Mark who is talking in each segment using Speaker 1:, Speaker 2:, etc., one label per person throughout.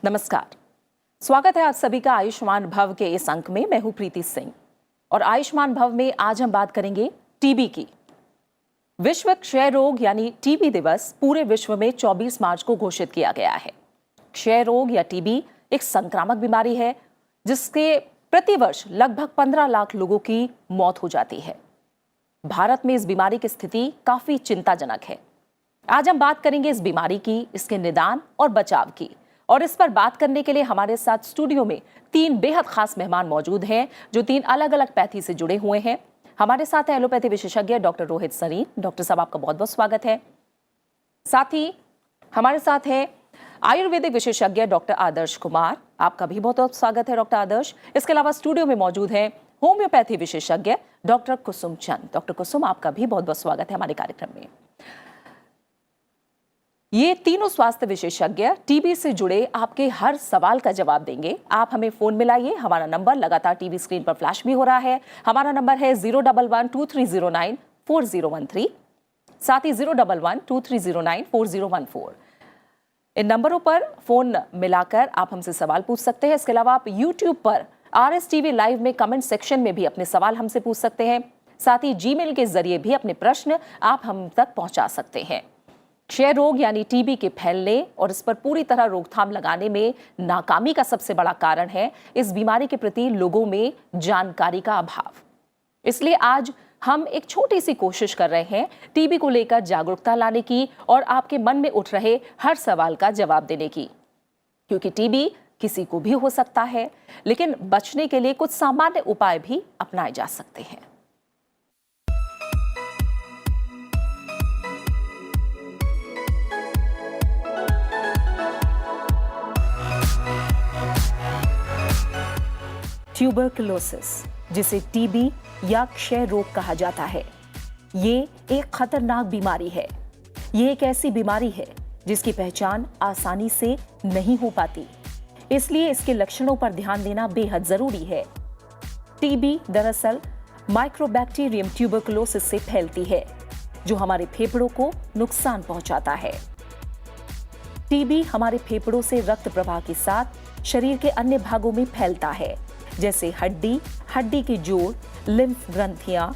Speaker 1: नमस्कार, स्वागत है आप सभी का आयुष्मान भव के इस अंक में। मैं हूं प्रीति सिंह और आयुष्मान भव में आज हम बात करेंगे टीबी की। विश्व क्षय रोग यानी टीबी दिवस पूरे विश्व में 24 मार्च को घोषित किया गया है। क्षय रोग या टीबी एक संक्रामक बीमारी है जिसके प्रतिवर्ष लगभग 15 लाख लोगों की मौत हो जाती है। भारत में इस बीमारी की स्थिति काफी चिंताजनक है। आज हम बात करेंगे इस बीमारी की, इसके निदान और बचाव की। और इस पर बात करने के लिए हमारे साथ स्टूडियो में 3 बेहद खास मेहमान मौजूद हैं जो 3 अलग अलग पैथी से जुड़े हुए हैं। हमारे साथ है एलोपैथी विशेषज्ञ डॉक्टर रोहित सरीन। डॉक्टर साहब, आपका बहुत बहुत स्वागत है। साथ ही हमारे साथ है आयुर्वेदिक विशेषज्ञ डॉक्टर आदर्श कुमार। आपका भी बहुत बहुत स्वागत है डॉक्टर आदर्श। इसके अलावा स्टूडियो में मौजूद है होम्योपैथी विशेषज्ञ डॉक्टर कुसुम चंद। डॉक्टर कुसुम, आपका भी बहुत बहुत स्वागत है हमारे कार्यक्रम में। ये तीनों स्वास्थ्य विशेषज्ञ टीबी से जुड़े आपके हर सवाल का जवाब देंगे। आप हमें फोन मिलाइए। हमारा नंबर लगातार टीवी स्क्रीन पर फ्लैश भी हो रहा है। हमारा नंबर है 011-2309-4013, साथ ही 011-2309-4014। इन नंबरों पर फोन मिलाकर आप हमसे सवाल पूछ सकते हैं। इसके अलावा आप यूट्यूब पर RSTV लाइव में कमेंट सेक्शन में भी अपने सवाल हमसे पूछ सकते हैं। साथ ही जीमेल के जरिए भी अपने प्रश्न आप हम तक पहुंचा सकते हैं। क्षय रोग यानी टीबी के फैलने और इस पर पूरी तरह रोकथाम लगाने में नाकामी का सबसे बड़ा कारण है इस बीमारी के प्रति लोगों में जानकारी का अभाव। इसलिए आज हम एक छोटी सी कोशिश कर रहे हैं टीबी को लेकर जागरूकता लाने की और आपके मन में उठ रहे हर सवाल का जवाब देने की, क्योंकि टीबी किसी को भी हो सकता है, लेकिन बचने के लिए कुछ सामान्य उपाय भी अपनाए जा सकते हैं। ट्यूबरकुलोसिस, जिसे टीबी या क्षय रोग कहा जाता है, ये एक खतरनाक बीमारी है। ये एक ऐसी बीमारी है जिसकी पहचान आसानी से नहीं हो पाती, इसलिए इसके लक्षणों पर ध्यान देना बेहद जरूरी है। टीबी दरअसल माइक्रोबैक्टीरियम ट्यूबरकुलोसिस से फैलती है, जो हमारे फेफड़ों को नुकसान पहुंचाता है। टीबी हमारे फेफड़ों से रक्त प्रवाह के साथ शरीर के अन्य भागों में फैलता है, जैसे हड्डी, हड्डी के जोड़, लिम्फ ग्रंथियां,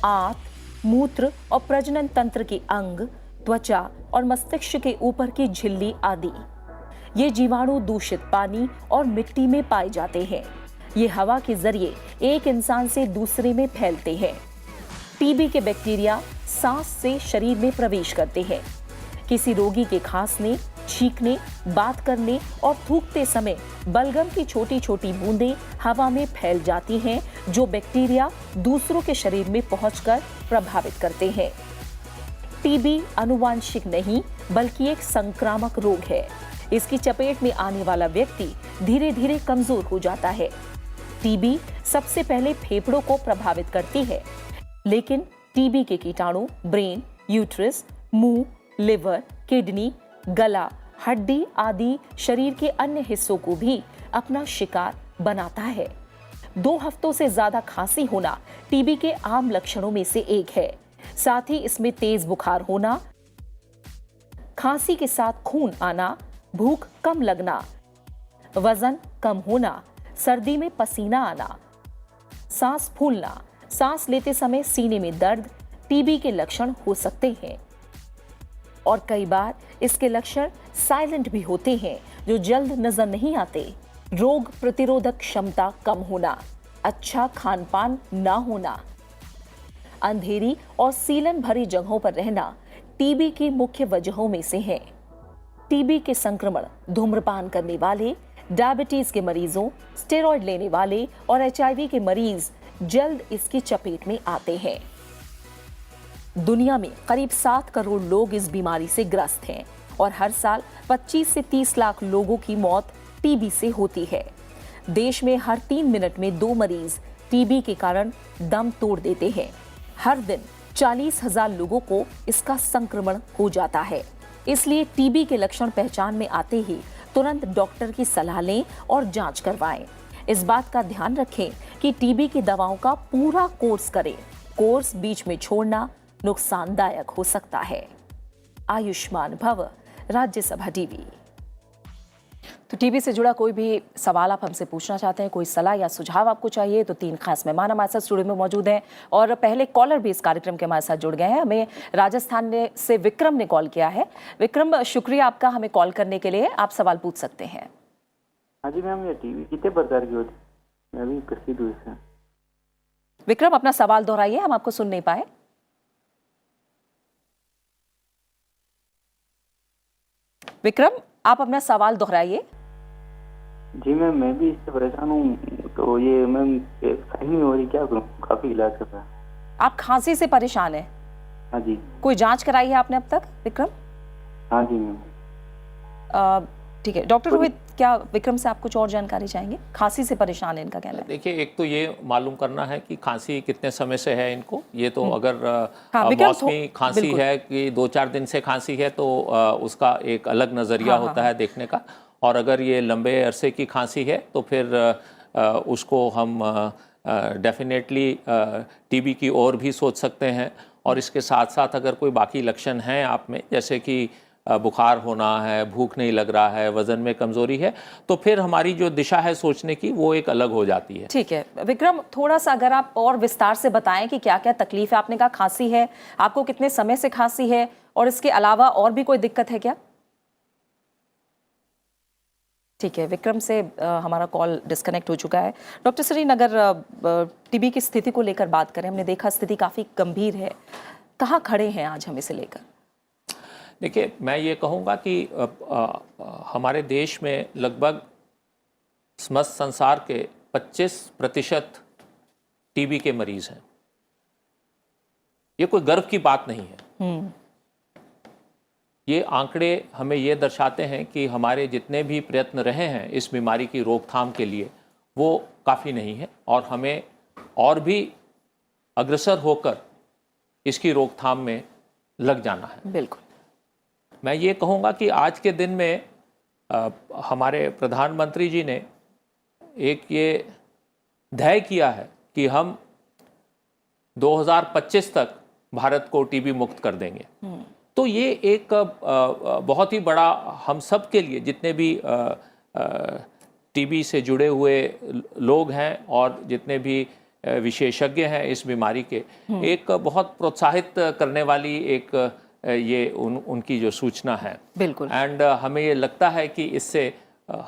Speaker 1: आंत, मूत्र और प्रजनन तंत्र के अंग, त्वचा और मस्तिष्क के ऊपर की झिल्ली आदि। ये जीवाणु दूषित पानी और मिट्टी में पाए जाते हैं। ये हवा के जरिए एक इंसान से दूसरे में फैलते हैं। टीबी के बैक्टीरिया सांस से शरीर में प्रवेश करते हैं। किसी रोगी के खांसने, छींकने, बात करने और थूकते समय बलगम की छोटी छोटी बूंदें हवा में फैल जाती हैं, जो बैक्टीरिया दूसरों के शरीर में पहुंचकर प्रभावित करते हैं। टीबी आनुवांशिक नहीं बल्कि एक संक्रामक रोग है। इसकी चपेट में आने वाला व्यक्ति धीरे धीरे कमजोर हो जाता है। टीबी सबसे पहले फेफड़ों को प्रभावित करती है, लेकिन टीबी के कीटाणु ब्रेन, यूट्रस, मुंह, लिवर, किडनी, गला, हड्डी आदि शरीर के अन्य हिस्सों को भी अपना शिकार बनाता है। 2 हफ्तों से ज्यादा खांसी होना टीबी के आम लक्षणों में से एक है। साथ ही इसमें तेज बुखार होना, खांसी के साथ खून आना, भूख कम लगना, वजन कम होना, सर्दी में पसीना आना, सांस फूलना, सांस लेते समय सीने में दर्द टीबी के लक्षण हो सकते हैं। और कई बार इसके लक्षण साइलेंट भी होते हैं, जो जल्द नजर नहीं आते। रोग प्रतिरोधक क्षमता कम होना, अच्छा खान पान ना होना, अंधेरी और सीलन भरी जगहों पर रहना टीबी की मुख्य वजहों में से है। टीबी के संक्रमण धूम्रपान करने वाले, डायबिटीज के मरीजों, स्टेरॉयड लेने वाले और HIV के मरीज जल्द इसकी चपेट में आते हैं। दुनिया में करीब 7 करोड़ लोग इस बीमारी से ग्रस्त हैं और हर साल 25 से 30 लाख लोगों की मौत टीबी से होती है। देश में हर 3 मिनट में 2 मरीज टीबी के कारण दम तोड़ देते हैं। हर दिन 40,000 लोगों को इसका संक्रमण हो जाता है। इसलिए टीबी के लक्षण पहचान में आते ही तुरंत डॉक्टर की सलाह लें और जांच करवाएं। इस बात का ध्यान रखें कि टीबी की दवाओं का पूरा कोर्स करें। कोर्स बीच में छोड़ना नुकसानदायक हो सकता है। आयुष्मान भव, राज्यसभा टीवी। तो टीबी से जुड़ा कोई भी सवाल आप हमसे पूछना चाहते हैं, कोई सलाह या सुझाव आपको चाहिए, तो 3 खास मेहमान हमारे साथ स्टूडियो में मौजूद हैं और पहले कॉलर भी इस कार्यक्रम के हमारे साथ जुड़ गए हैं। हमें राजस्थान से विक्रम ने कॉल किया है। विक्रम, शुक्रिया आपका हमें कॉल करने के लिए। आप सवाल पूछ सकते हैं।
Speaker 2: हाँ जी मैम, ये टीबी कितने प्रकार की होती है? मैं भी प्रसिद्ध हूँ इससे।
Speaker 1: विक्रम, अपना सवाल दोहराइए, हम आपको सुन नहीं पाए। विक्रम, आप अपना सवाल दोहराइए।
Speaker 2: जी मैम, मैं भी इससे परेशान हूँ। तो ये मैम सही नहीं हो रही, क्या करूँ? काफी इलाज कर रहा है।
Speaker 1: आप खांसी से परेशान हैं?
Speaker 2: हाँ जी।
Speaker 1: कोई जांच कराई है आपने अब तक विक्रम?
Speaker 2: हाँ जी मैम।
Speaker 1: ठीक है, डॉक्टर रोहित, क्या विक्रम से आप कुछ और जानकारी चाहेंगे? खांसी से परेशान है इनका कहना है।
Speaker 3: देखिए, एक तो ये मालूम करना है कि खांसी कितने समय से है इनको। ये तो अगर मौसमी खांसी है कि 2-4 दिन से खांसी है तो उसका एक अलग नज़रिया होता है देखने का। और अगर ये लंबे अरसे की खांसी है तो फिर उसको हम डेफिनेटली टीबी की ओर भी सोच सकते हैं। और इसके साथ साथ अगर कोई बाकी लक्षण हैं आप में, जैसे कि बुखार होना है, भूख नहीं लग रहा है, वजन में कमजोरी है, तो फिर हमारी जो दिशा है सोचने की वो एक अलग हो जाती है।
Speaker 1: ठीक है विक्रम, थोड़ा सा अगर आप और विस्तार से बताएं कि क्या क्या तकलीफ है। आपने कहा खांसी है, आपको कितने समय से खांसी है और इसके अलावा और भी कोई दिक्कत है क्या? ठीक है, विक्रम से हमारा कॉल डिस्कनेक्ट हो चुका है। डॉक्टर श्रीनगर, टीबी की स्थिति को लेकर बात करें, हमने देखा स्थिति काफ़ी गंभीर है। कहाँ खड़े हैं आज हम इसे लेकर?
Speaker 3: देखिए, मैं ये कहूँगा कि हमारे देश में लगभग समस्त संसार के 25% टीबी के मरीज हैं। ये कोई गर्व की बात नहीं है। ये आंकड़े हमें ये दर्शाते हैं कि हमारे जितने भी प्रयत्न रहे हैं इस बीमारी की रोकथाम के लिए, वो काफ़ी नहीं है और हमें और भी अग्रसर होकर इसकी रोकथाम में लग जाना है।
Speaker 1: बिल्कुल।
Speaker 3: मैं ये कहूँगा कि आज के दिन में हमारे प्रधानमंत्री जी ने एक ये ध्येय किया है कि हम 2025 तक भारत को टीबी मुक्त कर देंगे। तो ये एक बहुत ही बड़ा हम सब के लिए, जितने भी टीबी से जुड़े हुए लोग हैं और जितने भी विशेषज्ञ हैं इस बीमारी के, एक बहुत प्रोत्साहित करने वाली एक ये उनकी जो सूचना है।
Speaker 1: बिल्कुल।
Speaker 3: एंड हमें ये लगता है कि इससे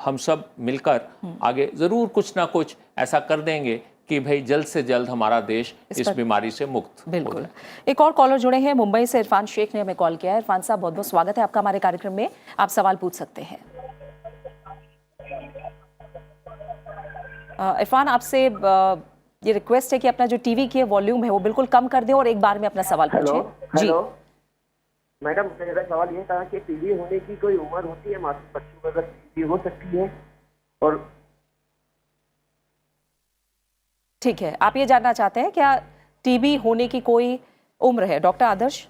Speaker 3: हम सब मिलकर आगे ज़रूर कुछ ना कुछ ऐसा कर देंगे कि भाई जल्द से जल्द हमारा देश इस बीमारी से मुक्त।
Speaker 1: बिल्कुल। एक और कॉलर जुड़े हैं, मुंबई से इरफान शेख ने हमें कॉल किया है। इरफान साहब, बहुत बहुत स्वागत है आपका हमारे कार्यक्रम में। आप सवाल पूछ सकते हैं। इरफान, आपसे ये रिक्वेस्ट है कि अपना जो टीवी की वॉल्यूम है वो बिल्कुल कम कर दें और एक बार में अपना सवाल पूछें।
Speaker 4: हेलो मैडम, मेरा सवाल ये था कि टीबी होने की कोई उम्र होती है? मासूम बच्चों को अगर टीबी हो सकती है? और
Speaker 1: ठीक है, आप ये जानना चाहते हैं क्या टीबी होने की कोई उम्र है? डॉक्टर आदर्श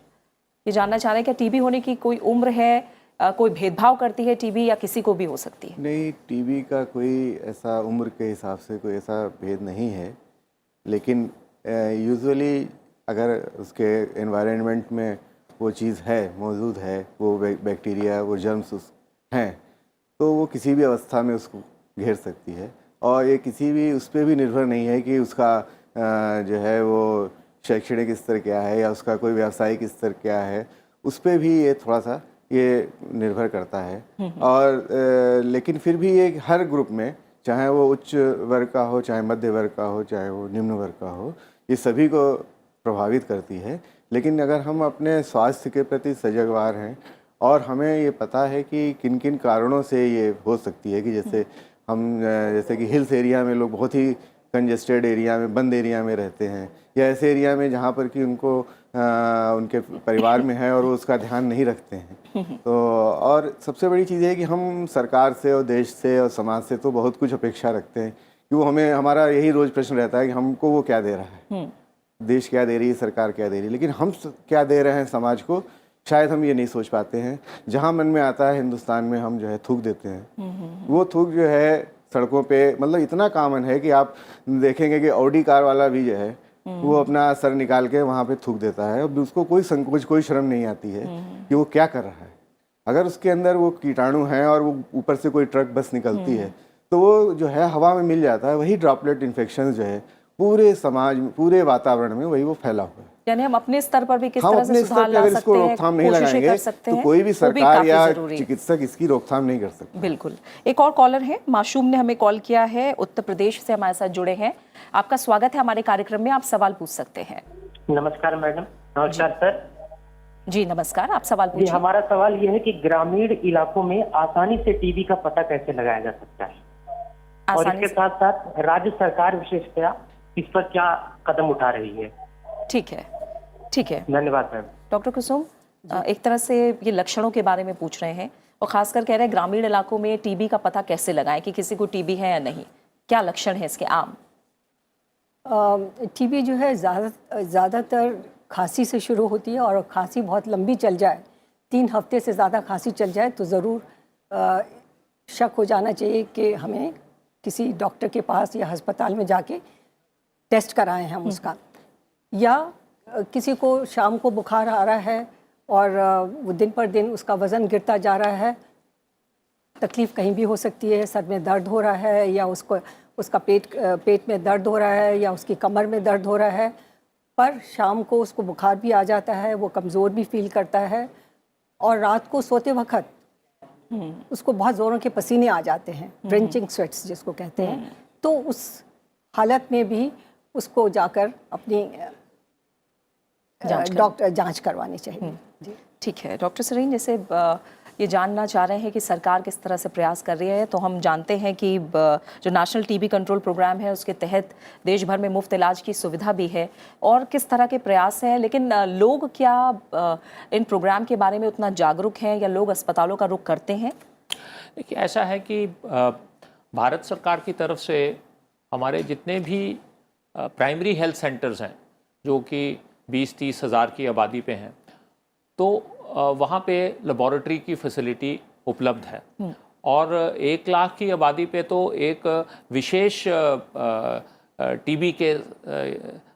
Speaker 1: ये जानना चाह रहे हैं क्या टीबी होने की कोई उम्र है? कोई भेदभाव करती है टीबी या किसी को भी हो सकती है?
Speaker 5: नहीं, टीबी का कोई ऐसा उम्र के हिसाब से कोई ऐसा भेद नहीं है, लेकिन यूजुअली अगर उसके एनवायरनमेंट में वो चीज़ है, मौजूद है, वो बैक्टीरिया, वो जर्म्स हैं, तो वो किसी भी अवस्था में उसको घेर सकती है। और ये किसी भी उस पर भी निर्भर नहीं है कि उसका जो है वो शैक्षणिक स्तर क्या है या उसका कोई व्यावसायिक स्तर क्या है, उस पर भी ये थोड़ा सा ये निर्भर करता है। और लेकिन फिर भी ये हर ग्रुप में, चाहे वो उच्च वर्ग का हो, चाहे मध्य वर्ग का हो, चाहे वो निम्न वर्ग का हो, ये सभी को प्रभावित करती है। लेकिन अगर हम अपने स्वास्थ्य के प्रति सजगवार हैं और हमें ये पता है कि किन किन कारणों से ये हो सकती है, कि जैसे कि हिल्स एरिया में लोग बहुत ही कंजेस्टेड एरिया में, बंद एरिया में रहते हैं, या ऐसे एरिया में जहाँ पर कि उनको उनके परिवार में है और वो उसका ध्यान नहीं रखते हैं। तो और सबसे बड़ी चीज़ है कि हम सरकार से और देश से और समाज से तो बहुत कुछ अपेक्षा रखते हैं कि वो हमें, हमारा यही रोज़ प्रश्न रहता है कि हमको वो क्या दे रहा है, देश क्या दे रही है, सरकार क्या दे रही है, लेकिन हम क्या दे रहे हैं समाज को, शायद हम ये नहीं सोच पाते हैं। जहाँ मन में आता है हिंदुस्तान में हम जो है थूक देते हैं। वो थूक जो है सड़कों पे मतलब इतना कॉमन है कि आप देखेंगे कि ऑडी कार वाला भी जो है वो अपना सर निकाल के वहाँ पे थूक देता है। अब उसको कोई संकोच, कोई शर्म नहीं आती है कि वो क्या कर रहा है। अगर उसके अंदर वो कीटाणु हैं और वो ऊपर से कोई ट्रक बस निकलती है तो वो जो है हवा में मिल जाता है, वही ड्रॉपलेट इन्फेक्शन जो है पूरे समाज में, पूरे वातावरण में वही वो फैला हुआ है।
Speaker 1: यानी हम अपने स्तर पर भी किस
Speaker 5: हम
Speaker 1: तरह
Speaker 5: अपने
Speaker 1: से
Speaker 5: स्तर
Speaker 1: सुधार
Speaker 5: पे
Speaker 1: ला
Speaker 5: अगर
Speaker 1: सकते
Speaker 5: इसको
Speaker 1: हैं,
Speaker 5: रोकथाम नहीं
Speaker 1: कोशिशें
Speaker 5: लगाएंगे
Speaker 1: कर सकते
Speaker 5: तो
Speaker 1: हैं,
Speaker 5: कोई भी
Speaker 1: वो
Speaker 5: सरकार
Speaker 1: काफी
Speaker 5: या
Speaker 1: जरूरी है।
Speaker 5: चिकित्सक इसकी रोकथाम नहीं कर सकते।
Speaker 1: बिल्कुल। एक और कॉलर है, मासूम ने हमें कॉल किया है, उत्तर प्रदेश से हमारे साथ जुड़े हैं। आपका स्वागत है हमारे कार्यक्रम में, आप सवाल पूछ सकते हैं।
Speaker 6: नमस्कार मैडम। नमस्कार सर
Speaker 1: जी नमस्कार, आप सवाल
Speaker 6: जी।
Speaker 1: पूछिए।
Speaker 6: हमारा सवाल ये है कि ग्रामीण इलाकों में आसानी से टीबी का पता कैसे लगाया जा सकता है, और
Speaker 1: आसानी
Speaker 6: इसके
Speaker 1: से।
Speaker 6: साथ साथ राज्य सरकार विशेषतया इस पर क्या कदम उठा रही है।
Speaker 1: ठीक है, ठीक है।
Speaker 6: धन्यवाद मैम।
Speaker 1: डॉक्टर कुसुम, एक तरह से ये लक्षणों के बारे में पूछ रहे हैं और खासकर कह रहे हैं ग्रामीण इलाकों में टीबी का पता कैसे लगाएं कि किसी को टीबी है या नहीं, क्या लक्षण है इसके आम?
Speaker 7: टीबी जो है ज़्यादातर खांसी से शुरू होती है, और खांसी बहुत लंबी चल जाए, 3 हफ्ते से ज़्यादा खांसी चल जाए तो ज़रूर शक हो जाना चाहिए कि हमें किसी डॉक्टर के पास या अस्पताल में जाके टेस्ट कराएं हम उसका। या किसी को शाम को बुखार आ रहा है और वो दिन पर दिन उसका वज़न गिरता जा रहा है, तकलीफ़ कहीं भी हो सकती है, सर में दर्द हो रहा है या उसका पेट में दर्द हो रहा है या उसकी कमर में दर्द हो रहा है, पर शाम को उसको बुखार भी आ जाता है, वो कमज़ोर भी फील करता है, और रात को सोते वक्त उसको बहुत ज़ोरों के पसीने आ जाते हैं, ड्रेंचिंग स्वेट्स जिसको कहते हैं। तो उस हालत में भी उसको जाकर अपनी डॉक्टर जांच करवानी चाहिए। जी
Speaker 1: ठीक है डॉक्टर सरीन, जैसे ये जानना चाह रहे हैं कि सरकार किस तरह से प्रयास कर रही है, तो हम जानते हैं कि जो नेशनल टीबी कंट्रोल प्रोग्राम है उसके तहत देश भर में मुफ्त इलाज की सुविधा भी है और किस तरह के प्रयास हैं, लेकिन लोग क्या इन प्रोग्राम के बारे में उतना जागरूक हैं या लोग अस्पतालों का रुख करते हैं?
Speaker 3: देखिए, ऐसा है कि भारत सरकार की तरफ से हमारे जितने भी प्राइमरी हेल्थ सेंटर्स हैं जो कि 20-30 हज़ार की आबादी पे हैं, तो वहाँ पे लेबॉरेटरी की फैसिलिटी उपलब्ध है, और 1 लाख की आबादी पे तो एक विशेष टीबी के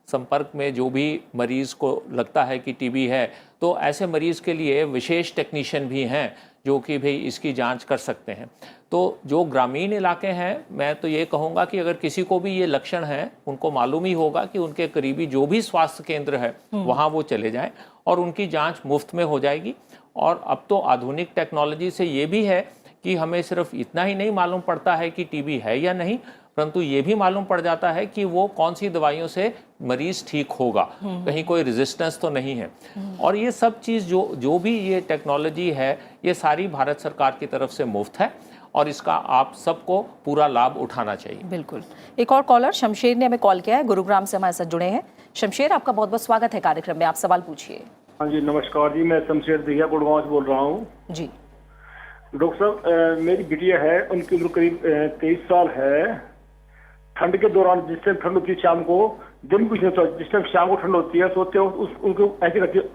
Speaker 3: संपर्क में जो भी मरीज़ को लगता है कि टीबी है, तो ऐसे मरीज़ के लिए विशेष टेक्नीशियन भी हैं जो कि भाई इसकी जांच कर सकते हैं। तो जो ग्रामीण इलाके हैं, मैं तो ये कहूँगा कि अगर किसी को भी ये लक्षण है, उनको मालूम ही होगा कि उनके करीबी जो भी स्वास्थ्य केंद्र है वहाँ वो चले जाएं और उनकी जांच मुफ्त में हो जाएगी। और अब तो आधुनिक टेक्नोलॉजी से ये भी है कि हमें सिर्फ इतना ही नहीं मालूम पड़ता है कि टीबी है या नहीं, परंतु ये भी मालूम पड़ जाता है कि वो कौन सी दवाइयों से मरीज ठीक होगा, कहीं कोई रेजिस्टेंस तो नहीं है। और ये सब चीज़ जो भी ये टेक्नोलॉजी है, ये सारी भारत सरकार की तरफ से मुफ्त है और इसका आप सबको पूरा लाभ उठाना चाहिए।
Speaker 1: बिल्कुल। एक और कॉलर शमशेर ने हमें कॉल किया है, गुरुग्राम से हमारे साथ जुड़े हैं। शमशेर, आपका बहुत बहुत स्वागत है कार्यक्रम में, आप सवाल पूछिए।
Speaker 8: हाँ जी, नमस्कार जी, मैं शमशेर दिया गुड़गांव से बोल रहा हूँ।
Speaker 1: जी
Speaker 8: डॉक्टर साहब, मेरी बिटिया है, उनकी उम्र करीब 23 साल है। ठंड के दौरान जिस टाइम ठंड होती है शाम को, दिन कुछ नहीं होता, जिस टाइम शाम को ठंड होती है सोते हो उनको ऐसे करती है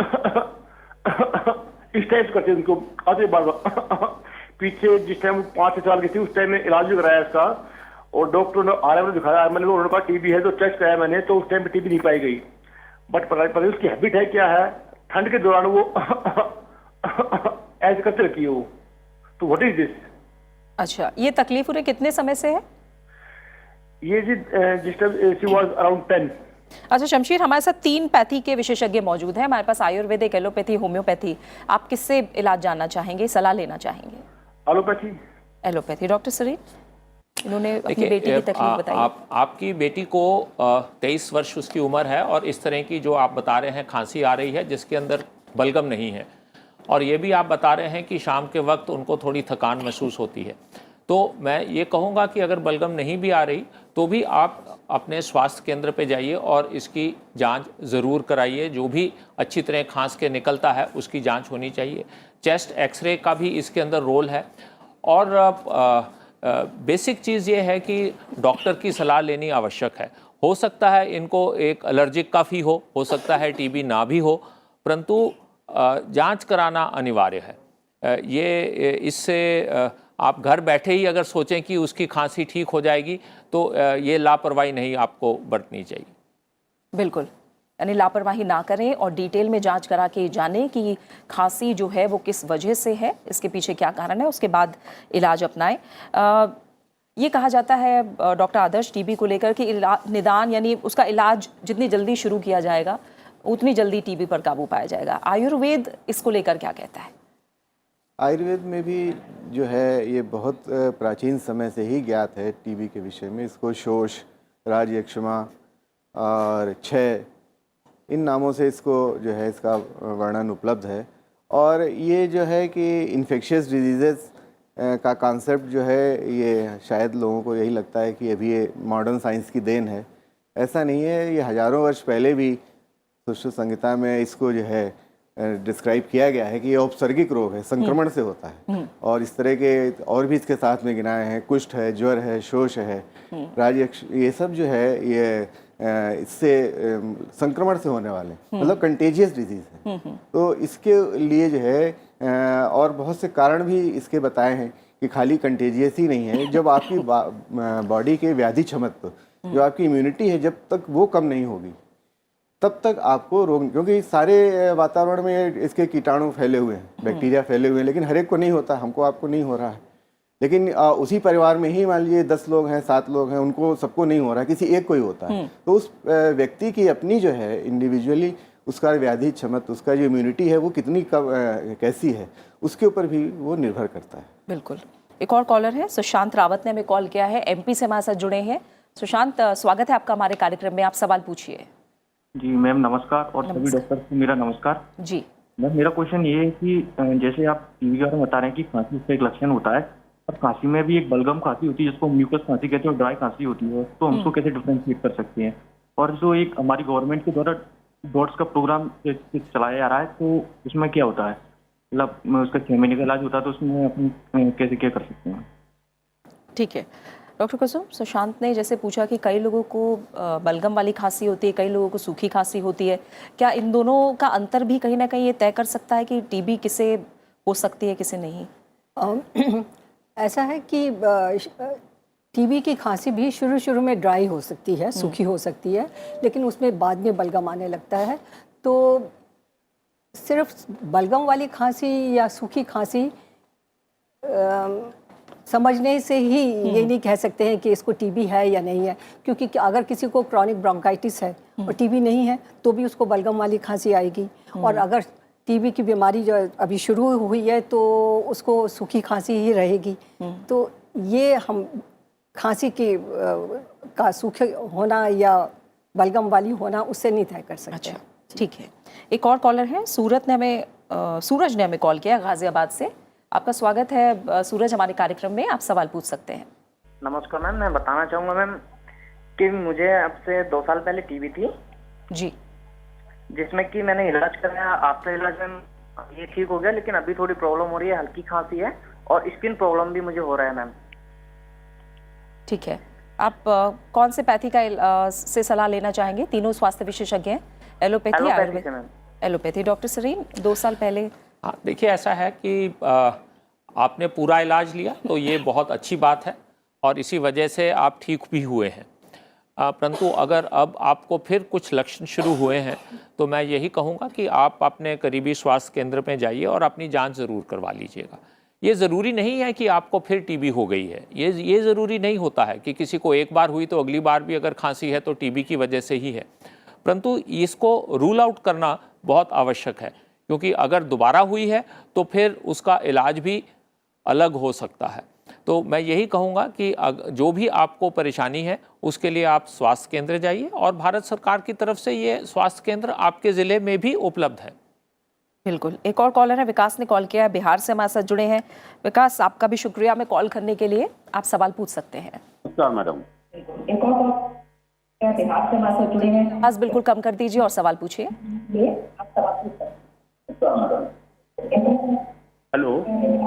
Speaker 8: इस टाइप करते हैं उनको आते बार बार पीछे जिस टाइम 5 साल की थी उस टाइम में इलाज भी कराया इसका, और डॉक्टर ने आरएम ने दिखाया, मैंने उन्होंने कहा टीबी है, तो टेस्ट कराया मैंने, तो उस टाइम पे टीबी नहीं पाई गई। बट पता नहीं उसकी हैबिट है क्या है, ठंड के दौरान वो ऐसे करते रहती है वो, तो व्हाट इज दिस?
Speaker 1: अच्छा, ये तकलीफ उन्हें कितने समय से है?
Speaker 8: ये जी जिस टाइम शी वाज अराउंड 10।
Speaker 1: अच्छा शमशेर, हमारे साथ 3 पैथी के विशेषज्ञ मौजूद हैं, हमारे पास आयुर्वेदिक, एलोपैथी, होम्योपैथी। आप किससे इलाज जानना चाहेंगे, सलाह लेना चाहेंगे?
Speaker 8: एलोपैथी।
Speaker 1: एलोपैथी। डॉक्टर सरीन, इन्होंने अपनी बेटी की तकलीफ बताई।
Speaker 3: आपकी बेटी को 23 वर्ष उसकी उम्र है और इस तरह की जो आप बता रहे हैं खांसी आ रही है जिसके अंदर बलगम नहीं है, और ये भी आप बता रहे हैं कि शाम के वक्त उनको थोड़ी थकान महसूस होती है। तो मैं ये कहूँगा कि अगर बलगम नहीं भी आ रही तो भी आप अपने स्वास्थ्य केंद्र पे जाइए और इसकी जांच ज़रूर कराइए। जो भी अच्छी तरह खांस के निकलता है उसकी जांच होनी चाहिए। चेस्ट एक्सरे का भी इसके अंदर रोल है। और बेसिक चीज़ ये है कि डॉक्टर की सलाह लेनी आवश्यक है। हो सकता है इनको एक एलर्जिक काफ़ी हो सकता है टीबी ना भी हो, परंतु जांच कराना अनिवार्य है। ये इससे आप घर बैठे ही अगर सोचें कि उसकी खांसी ठीक हो जाएगी तो ये लापरवाही नहीं आपको बरतनी चाहिए।
Speaker 1: बिल्कुल। यानी लापरवाही ना करें और डिटेल में जांच करा के जानें कि खांसी जो है वो किस वजह से है, इसके पीछे क्या कारण है, उसके बाद इलाज अपनाएं। ये कहा जाता है डॉक्टर आदर्श टीबी को लेकर कि निदान यानी उसका इलाज जितनी जल्दी शुरू किया जाएगा उतनी जल्दी टीबी पर काबू पाया जाएगा। आयुर्वेद इसको लेकर क्या कहता है?
Speaker 5: आयुर्वेद में भी जो है ये बहुत प्राचीन समय से ही ज्ञात है टीबी के विषय में। इसको शोष, राजयक्षमा और क्षय, इन नामों से इसको जो है इसका वर्णन उपलब्ध है। और ये जो है कि इन्फेक्शियस डिजीज़ेस का कॉन्सेप्ट जो है ये शायद लोगों को यही लगता है कि अभी ये मॉडर्न साइंस की देन है। ऐसा नहीं है, ये हज़ारों वर्ष पहले भी सुश्रुत संहिता में इसको जो है डिस्क्राइब किया गया है कि ये औपसर्गिक रोग है, संक्रमण से होता है। और इस तरह के और भी इसके साथ में गिनाए हैं, कुष्ठ है, ज्वर है, शोष है, राजयक्ष, ये सब जो है ये इससे संक्रमण से होने वाले मतलब कंटेजियस डिजीज़ है। तो इसके लिए जो है और बहुत से कारण भी इसके बताए हैं कि खाली कंटेजियस ही नहीं है। जब आपकी बॉडी के व्याधि क्षमत्व, जो आपकी इम्यूनिटी है, जब तक वो कम नहीं होगी तब तक आपको रोग, क्योंकि सारे वातावरण में इसके कीटाणु फैले हुए हैं, बैक्टीरिया फैले हुए हैं, लेकिन हर एक को नहीं होता, हमको आपको नहीं हो रहा है। लेकिन उसी परिवार में ही मान लीजिए 10 लोग हैं, 7 लोग हैं, उनको सबको नहीं हो रहा, किसी एक को ही होता है। तो उस व्यक्ति की अपनी जो है इंडिविजुअली उसका व्याधि क्षमता, उसका जो इम्यूनिटी है वो कितनी कैसी है, उसके ऊपर भी वो निर्भर करता है।
Speaker 1: बिल्कुल। एक और कॉलर है, सुशांत रावत ने हमें कॉल किया है, एमपी से हमारे साथ जुड़े हैं। सुशांत, स्वागत है आपका हमारे कार्यक्रम में, आप सवाल पूछिए।
Speaker 9: जी मैम नमस्कार, और सभी डॉक्टर को मेरा नमस्कार।
Speaker 1: जी
Speaker 9: मैम, मेरा क्वेश्चन ये है कि जैसे आप टीबी के बारे में बता रहे हैं कि खांसी का एक लक्षण होता है, और खांसी में भी एक बलगम खांसी होती है जिसको म्यूकस खांसी कहते हैं और ड्राई खांसी होती है, तो हम उसको कैसे डिफ्रेंशिएट कर सकते हैं? और जो एक हमारी गवर्नमेंट के द्वारा डॉट्स का प्रोग्राम चलाया जा रहा है, तो उसमें क्या होता है, मतलब उसका 6 महीने का इलाज होता है, तो उसमें अपन कैसे क्या कर सकते हैं?
Speaker 1: ठीक है डॉक्टर कुसुम, सुशांत ने जैसे पूछा कि कई लोगों को बलगम वाली खांसी होती है, कई लोगों को सूखी खांसी होती है, क्या इन दोनों का अंतर भी कहीं ना कहीं ये तय कर सकता है कि टीबी किसे हो सकती है किसे नहीं?
Speaker 7: ऐसा है कि टीबी की खांसी भी शुरू में ड्राई हो सकती है, सूखी हो सकती है, लेकिन उसमें बाद में बलगम आने लगता है। तो सिर्फ बलगम वाली खांसी या सूखी खांसी समझने से ही ये नहीं कह सकते हैं कि इसको टीबी है या नहीं है, क्योंकि अगर किसी को क्रॉनिक ब्रोंकाइटिस है और टीबी नहीं है तो भी उसको बलगम वाली खांसी आएगी, और अगर टीबी की बीमारी जो अभी शुरू हुई है तो उसको सूखी खांसी ही रहेगी। तो ये हम खांसी का सूखे होना या बलगम वाली होना उससे नहीं तय कर सकते।
Speaker 1: अच्छा, ठीक है। एक और कॉलर है, सूरज ने हमें कॉल किया गाजियाबाद से। आपका स्वागत है सूरज हमारे कार्यक्रम में, आप सवाल पूछ सकते हैं।
Speaker 10: नमस्कार मैम, मैं बताना चाहूँगा मैम कि मुझे अब से 2 साल पहले टीबी थी
Speaker 1: जी,
Speaker 10: जिसमें कि मैंने इलाज कराया। आफ्टर इलाज में ये ठीक हो गया, लेकिन अभी थोड़ी प्रॉब्लम हो रही है, हल्की खांसी है और स्किन प्रॉब्लम भी मुझे हो रहा है मैम।
Speaker 1: ठीक है, आप कौन से पैथी का से सलाह लेना चाहेंगे? तीनों स्वास्थ्य विशेषज्ञ हैं, allopathy, Ayurveda, allopathy. Doctor Sarin, 2 साल पहले।
Speaker 3: हाँ, देखिए ऐसा है कि आपने पूरा इलाज लिया तो ये बहुत अच्छी बात है और इसी वजह से आप ठीक भी हुए हैं। परंतु अगर अब आपको फिर कुछ लक्षण शुरू हुए हैं तो मैं यही कहूँगा कि आप अपने करीबी स्वास्थ्य केंद्र में जाइए और अपनी जांच ज़रूर करवा लीजिएगा। ये ज़रूरी नहीं है कि आपको फिर टीबी हो गई है, ये ज़रूरी नहीं होता है कि किसी को एक बार हुई तो अगली बार भी अगर खांसी है तो टीबी की वजह से ही है, परंतु इसको रूल आउट करना बहुत आवश्यक है, क्योंकि अगर दोबारा हुई है तो फिर उसका इलाज भी अलग हो सकता है। तो मैं यही कहूँगा कि जो भी आपको परेशानी है उसके लिए आप स्वास्थ्य केंद्र जाइए, और भारत सरकार की तरफ से ये स्वास्थ्य केंद्र आपके ज़िले में भी उपलब्ध है।
Speaker 1: बिल्कुल। एक और कॉलर है, विकास ने कॉल किया है, बिहार से हमारे साथ जुड़े हैं। विकास, आपका भी शुक्रिया में कॉल करने के लिए, आप सवाल पूछ सकते हैं।
Speaker 11: नमस्कार मैडम।
Speaker 1: एक और बिहार से हमारे साथ जुड़े हैं, आवाज़ बिल्कुल कम कर दीजिए और सवाल पूछिए।
Speaker 11: हेलो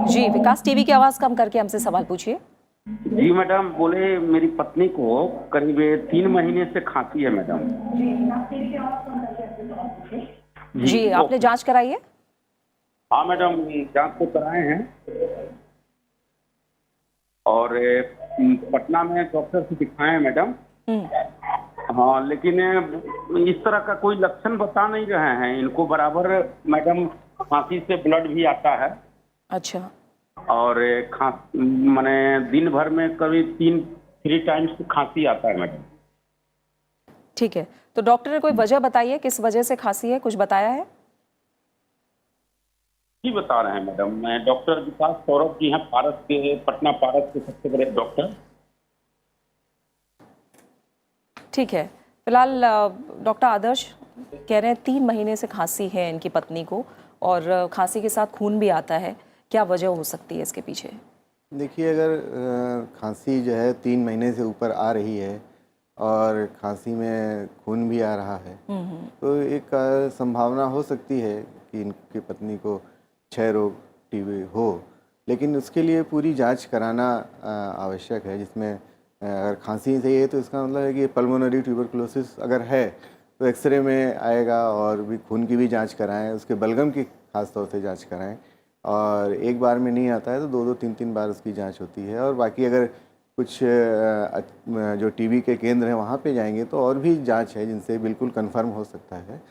Speaker 1: जी विकास, टीवी की आवाज़ कम करके हमसे सवाल पूछिए।
Speaker 11: जी मैडम, बोले मेरी पत्नी को करीब 3 महीने से खांसी है मैडम।
Speaker 1: जी आपने जांच कराई है?
Speaker 11: हाँ मैडम, जांच तो कराए हैं और पटना में डॉक्टर से दिखाए हैं मैडम। हाँ, लेकिन इस तरह का कोई लक्षण बता नहीं रहे हैं इनको। बराबर मैडम खांसी से ब्लड भी आता है।
Speaker 1: अच्छा।
Speaker 11: और माने दिन भर में करीब 3 टाइम्स खांसी आता है मैडम।
Speaker 1: ठीक है, तो डॉक्टर ने कोई वजह बताई है किस वजह से खांसी है, कुछ बताया है?
Speaker 11: जी बता रहे हैं मैडम। मैं डॉक्टर विकास सौरभ जी हैं, पारस के, पटना पारस के सबसे बड़े डॉक्टर।
Speaker 1: ठीक है, फिलहाल डॉक्टर आदर्श कह रहे हैं 3 महीने से खांसी है इनकी पत्नी को और खांसी के साथ खून भी आता है, क्या वजह हो सकती है इसके पीछे?
Speaker 5: देखिए, अगर खांसी जो है 3 महीने से ऊपर आ रही है और खांसी में खून भी आ रहा है, तो एक संभावना हो सकती है कि इनकी पत्नी को क्षय रोग टीबी हो। लेकिन उसके लिए पूरी जांच कराना आवश्यक है, जिसमें अगर खांसी सही है तो इसका मतलब है कि पल्मोनरी ट्यूबरकुलोसिस अगर है तो एक्सरे में आएगा, और भी खून की भी जांच कराएं, उसके बलगम की खास तौर से जांच कराएं। और एक बार में नहीं आता है तो 2-2, 3-3 बार उसकी जांच होती है। और बाकी अगर कुछ जो टीबी के केंद्र हैं वहाँ पे जाएंगे तो और भी जांच है जिनसे बिल्कुल कंफर्म हो सकता है।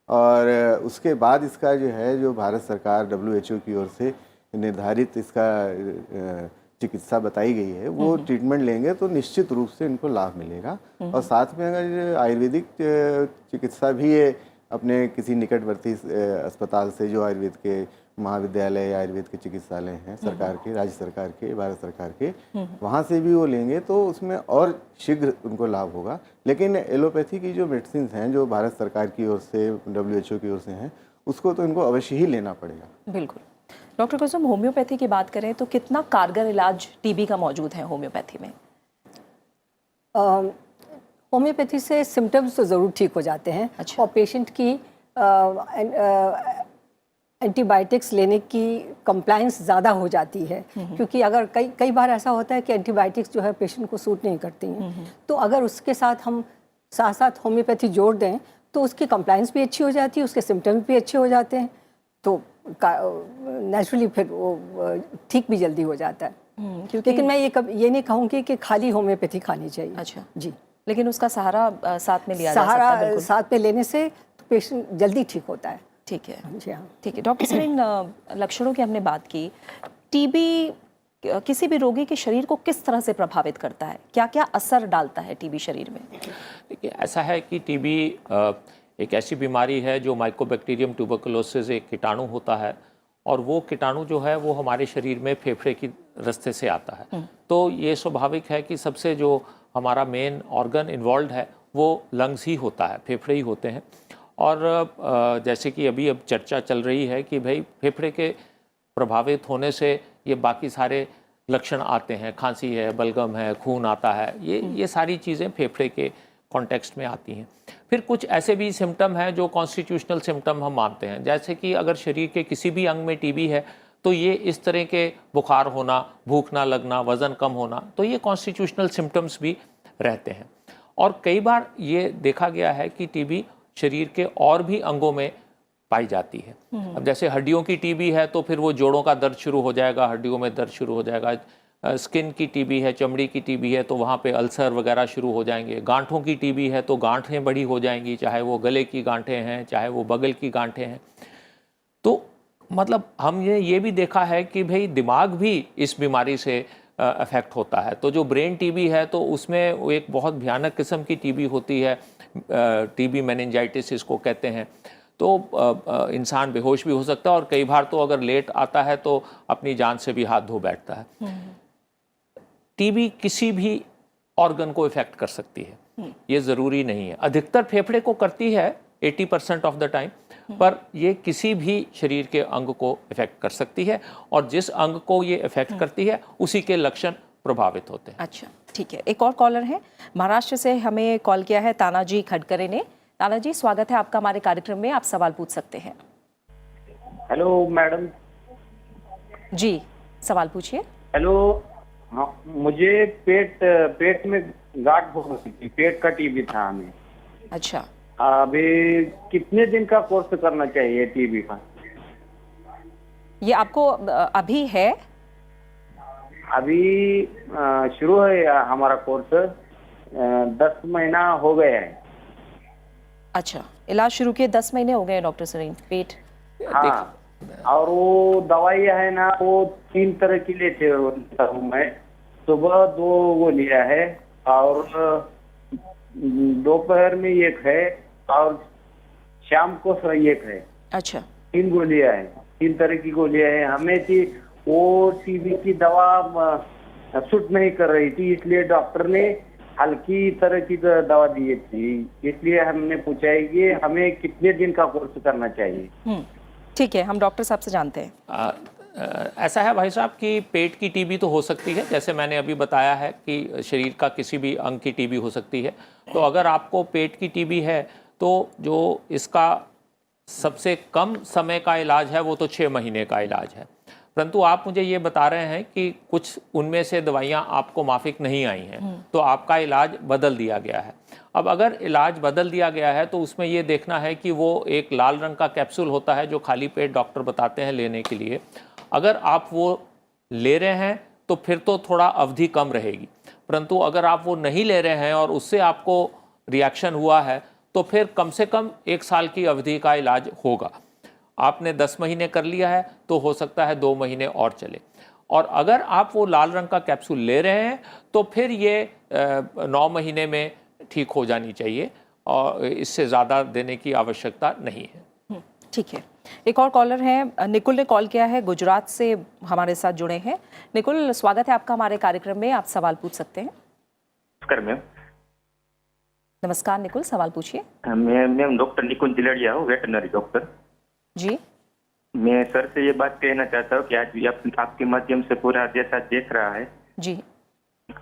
Speaker 5: और उसके बाद इसका जो है, जो भारत सरकार WHO की ओर से निर्धारित इसका चिकित्सा बताई गई है, वो ट्रीटमेंट लेंगे तो निश्चित रूप से इनको लाभ मिलेगा। और साथ में अगर आयुर्वेदिक चिकित्सा भी है अपने किसी निकटवर्ती अस्पताल से, जो आयुर्वेद के महाविद्यालय या आयुर्वेद के चिकित्सालय हैं सरकार के, राज्य सरकार के, भारत सरकार के, वहाँ से भी वो लेंगे तो उसमें और शीघ्र उनको लाभ होगा। लेकिन एलोपैथी की जो मेडिसिन हैं, जो भारत सरकार की ओर से, WHO की ओर से हैं, उसको तो इनको अवश्य ही लेना पड़ेगा।
Speaker 1: बिल्कुल। डॉक्टर कुसुम, होम्योपैथी की बात करें तो कितना कारगर इलाज टीबी का मौजूद है होम्योपैथी में?
Speaker 7: होम्योपैथी से सिम्टम्स तो ज़रूर ठीक हो जाते हैं।
Speaker 1: अच्छा।
Speaker 7: और पेशेंट की एंटीबायोटिक्स लेने की कंप्लायंस ज़्यादा हो जाती है, क्योंकि अगर कई बार ऐसा होता है कि एंटीबायोटिक्स जो है पेशेंट को सूट नहीं करती हैं, तो अगर उसके साथ हम साथ होम्योपैथी जोड़ दें तो उसकी कंप्लायंस भी अच्छी हो जाती है, उसके सिम्टम्स भी अच्छे हो जाते हैं, तो नेचुरली फिर वो ठीक भी जल्दी हो जाता है। लेकिन मैं ये नहीं कहूँगी कि खाली होम्योपैथी खानी चाहिए।
Speaker 1: अच्छा
Speaker 7: जी,
Speaker 1: लेकिन उसका सहारा साथ में लिया जा सकता है।
Speaker 7: सहारा साथ में लेने से तो पेशेंट जल्दी ठीक होता है।
Speaker 1: ठीक है,
Speaker 7: जी हाँ।
Speaker 1: ठीक है डॉक्टर साहब, इन लक्षणों की हमने बात की। टीबी किसी भी रोगी के शरीर को किस तरह से प्रभावित करता है, क्या क्या असर डालता है टीबी शरीर में?
Speaker 3: देखिए, ऐसा है कि टीबी एक ऐसी बीमारी है जो माइकोबैक्टीरियम ट्यूबरकुलोसिस एक कीटाणु होता है, और वो कीटाणु जो है वो हमारे शरीर में फेफड़े की रास्ते से आता है। तो ये स्वाभाविक है कि सबसे जो हमारा मेन ऑर्गन इन्वॉल्व है वो लंग्स ही होता है, फेफड़े ही होते हैं। और जैसे कि अभी अब चर्चा चल रही है कि भाई फेफड़े के प्रभावित होने से ये बाकी सारे लक्षण आते हैं, खांसी है, बलगम है, खून आता है, ये सारी चीज़ें फेफड़े के कॉन्टेक्स्ट में आती हैं। फिर कुछ ऐसे भी सिम्टम हैं जो कॉन्स्टिट्यूशनल सिम्टम हम मानते हैं, जैसे कि अगर शरीर के किसी भी अंग में टीबी है तो ये इस तरह के बुखार होना, भूख ना लगना, वज़न कम होना, तो ये कॉन्स्टिट्यूशनल सिम्टम्स भी रहते हैं। और कई बार ये देखा गया है कि टीबी शरीर के और भी अंगों में पाई जाती है। अब जैसे हड्डियों की टीबी है तो फिर वो जोड़ों का दर्द शुरू हो जाएगा, हड्डियों में दर्द शुरू हो जाएगा। स्किन की टीबी है, चमड़ी की टीबी है तो वहाँ पे अल्सर वगैरह शुरू हो जाएंगे। गांठों की टीबी है तो गांठें बड़ी हो जाएंगी, चाहे वो गले की गांठें हैं, चाहे वो बगल की गांठें हैं। तो मतलब हमने ये भी देखा है कि भाई दिमाग भी इस बीमारी से अफेक्ट होता है। तो जो ब्रेन टीबी है तो उसमें एक बहुत भयानक किस्म की टीबी होती है, टीबी मेनिंजाइटिस इसको कहते हैं। तो इंसान बेहोश भी हो सकता है, और कई बार तो अगर लेट आता है तो अपनी जान से भी हाथ धो बैठता है। टीबी किसी भी ऑर्गन को इफेक्ट कर सकती है, ये ज़रूरी नहीं है। अधिकतर फेफड़े को करती है 80% ऑफ द टाइम, पर ये किसी भी शरीर के अंग को इफेक्ट कर सकती है, और जिस अंग को ये इफेक्ट करती है उसी के लक्षण प्रभावित होते हैं।
Speaker 1: अच्छा, ठीक है। एक और कॉलर है, महाराष्ट्र से हमें कॉल किया है तानाजी खडकरे ने। तानाजी, स्वागत है आपका हमारे कार्यक्रम में, आप सवाल पूछ सकते हैं।
Speaker 11: Hello madam.
Speaker 1: जी, सवाल पूछिए।
Speaker 11: हेलो। हाँ, मुझे पेट में गांठ हो गई थी, पेट का टीबी था हमें।
Speaker 1: अच्छा,
Speaker 11: अभी कितने दिन का कोर्स करना चाहिए टीबी का?
Speaker 1: ये आपको अभी है?
Speaker 11: अभी शुरू है हमारा कोर्स, 10 महीना हो गए हैं।
Speaker 1: अच्छा, इलाज शुरू किए 10 महीने हो गए डॉक्टर सरीन, पेट?
Speaker 11: हाँ, और वो दवाई है ना, वो 3 तरह की लेते हूँ मैं। सुबह 2 वो लिया है, और दोपहर में 1 है, और शाम को 1 है।
Speaker 1: अच्छा,
Speaker 11: 3 गोलियां है, 3 तरह की गोलियां है। हमें थी वो टीबी की दवा सूट नहीं कर रही थी, इसलिए डॉक्टर ने हल्की तरह की दवा दी थी। इसलिए हमने पूछा है कि हमें कितने दिन का कोर्स करना चाहिए।
Speaker 1: ठीक है, हम डॉक्टर साहब से जानते हैं।
Speaker 3: ऐसा है भाई साहब कि पेट की टीबी तो हो सकती है, जैसे मैंने अभी बताया है कि शरीर का किसी भी अंग की टीबी हो सकती है। तो अगर आपको पेट की टीबी है तो जो इसका सबसे कम समय का इलाज है वो तो 6 महीने का इलाज है। परंतु आप मुझे ये बता रहे हैं कि कुछ उनमें से दवाइयाँ आपको माफिक नहीं आई हैं, तो आपका इलाज बदल दिया गया है। अब अगर इलाज बदल दिया गया है तो उसमें ये देखना है कि वो एक लाल रंग का कैप्सूल होता है जो खाली पेट डॉक्टर बताते हैं लेने के लिए। अगर आप वो ले रहे हैं तो फिर तो थोड़ा अवधि कम रहेगी, परंतु अगर आप वो नहीं ले रहे हैं और उससे आपको रिएक्शन हुआ है तो फिर कम से कम 1 साल की अवधि का इलाज होगा। आपने 10 महीने कर लिया है तो हो सकता है 2 महीने और चले। और अगर आप वो लाल रंग का कैप्सूल ले रहे हैं तो फिर ये 9 महीने में ठीक हो जानी चाहिए और इससे ज़्यादा देने की आवश्यकता नहीं है।
Speaker 1: ठीक है, एक और कॉलर है, निकुल ने कॉल किया है, गुजरात से हमारे साथ जुड़े हैं। निकुल, स्वागत है आपका हमारे कार्यक्रम में, आप सवाल पूछ सकते हैं।
Speaker 12: नमस्कार मैम।
Speaker 1: नमस्कार निकुल, सवाल पूछिए।
Speaker 12: मैं डॉक्टर निकुंज दिलड़िया हूँ, वेटनरी डॉक्टर
Speaker 1: जी।
Speaker 12: मैं सर से ये बात कहना चाहता हूँ कि आज आपके माध्यम से पूरा देश आज देख रहा है
Speaker 1: जी।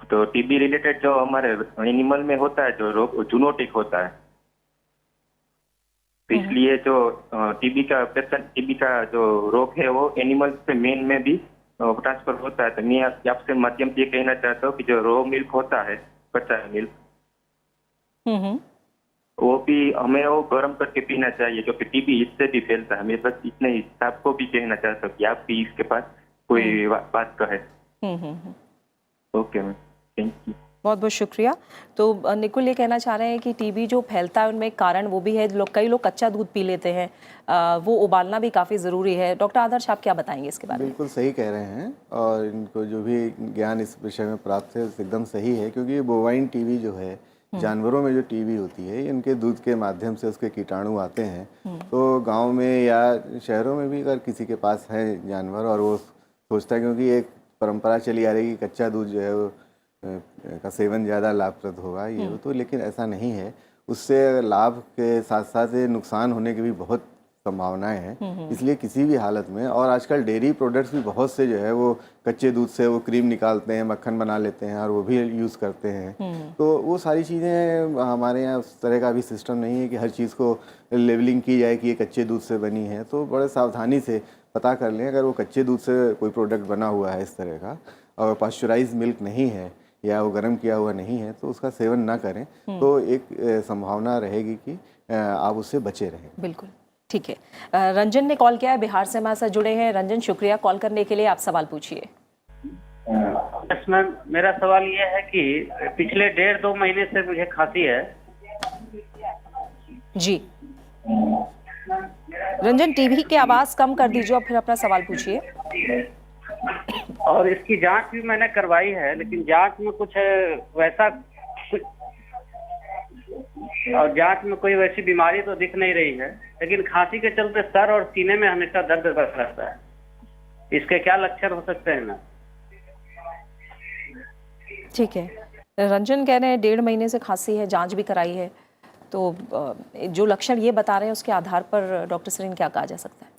Speaker 12: तो टीबी रिलेटेड जो हमारे एनिमल में होता है जो रोग जूनोटिक होता है, तो इसलिए जो टीबी का जो रोग है वो एनिमल से मेन में भी ट्रांसफर होता है। तो मैं आपसे माध्यम से ये कहना चाहता हूँ कि जो रो मिल्क होता है, कच्चा मिल्क, वो भी हमें वो गर्म करके पीना चाहिए, क्योंकि टीबी इससे भी फैलता है। मैं बस इतने ही आपको भी कहना चाहता हूँ कि आप भी इसके पास कोई बात कहे। Okay ma'am, thank you.
Speaker 1: बहुत बहुत शुक्रिया। तो निकुल ये कहना चाह रहे हैं कि टीबी जो फैलता है उनमें कारण वो भी है, कई लोग कच्चा दूध पी लेते हैं, वो उबालना भी काफ़ी ज़रूरी है। डॉक्टर आदर्श, आप क्या बताएंगे इसके बारे में?
Speaker 5: बिल्कुल सही कह रहे हैं, और इनको जो भी ज्ञान इस विषय में प्राप्त है एकदम सही है, क्योंकि बोवाइन टीबी जो है, जानवरों में जो टीबी होती है, इनके दूध के माध्यम से उसके कीटाणु आते हैं। तो गांव में या शहरों में भी अगर किसी के पास है जानवर और वो सोचता है, क्योंकि एक परंपरा चली आ रही है कि कच्चा दूध जो है वो का सेवन ज़्यादा लाभप्रद होगा, ये तो, लेकिन ऐसा नहीं है। उससे लाभ के साथ साथ नुकसान होने की भी बहुत संभावनाएं हैं। इसलिए किसी भी हालत में, और आजकल डेयरी प्रोडक्ट्स भी बहुत से जो है वो कच्चे दूध से वो क्रीम निकालते हैं, मक्खन बना लेते हैं और वो भी यूज़ करते हैं। तो वो सारी चीज़ें हमारे यहाँ उस तरह का भी सिस्टम नहीं है कि हर चीज़ को लेबलिंग की जाए कि ये कच्चे दूध से बनी है। तो बड़े सावधानी से पता कर लें, अगर वो कच्चे दूध से कोई प्रोडक्ट बना हुआ है इस तरह का, और पाश्चराइज मिल्क नहीं है या वो गर्म किया हुआ नहीं है, तो उसका सेवन ना करें। तो एक संभावना रहेगी कि आप उससे बचे रहें।
Speaker 1: बिल्कुल, ठीक है। रंजन ने कॉल किया है, बिहार से हमारे साथ जुड़े हैं। रंजन, शुक्रिया कॉल करने के लिए, आप सवाल पूछिए।
Speaker 11: मैम, मेरा सवाल ये है कि पिछले 1.5-2 महीने से मुझे खांसी है।
Speaker 1: जी रंजन, टीवी की आवाज़ कम कर दीजिए और फिर अपना सवाल पूछिए।
Speaker 11: और इसकी जांच भी मैंने करवाई है, लेकिन जांच में कुछ वैसा और जांच में कोई वैसी बीमारी तो दिख नहीं रही है, लेकिन खांसी के चलते सर और सीने में हमेशा दर्द रहता है। इसके क्या लक्षण हो सकते हैं ना?
Speaker 1: ठीक है, रंजन कह रहे हैं 1.5 महीने से खांसी है, जांच भी कराई है, तो जो लक्षण ये बता रहे हैं उसके आधार पर डॉक्टर सरीन क्या कहा जा सकता है?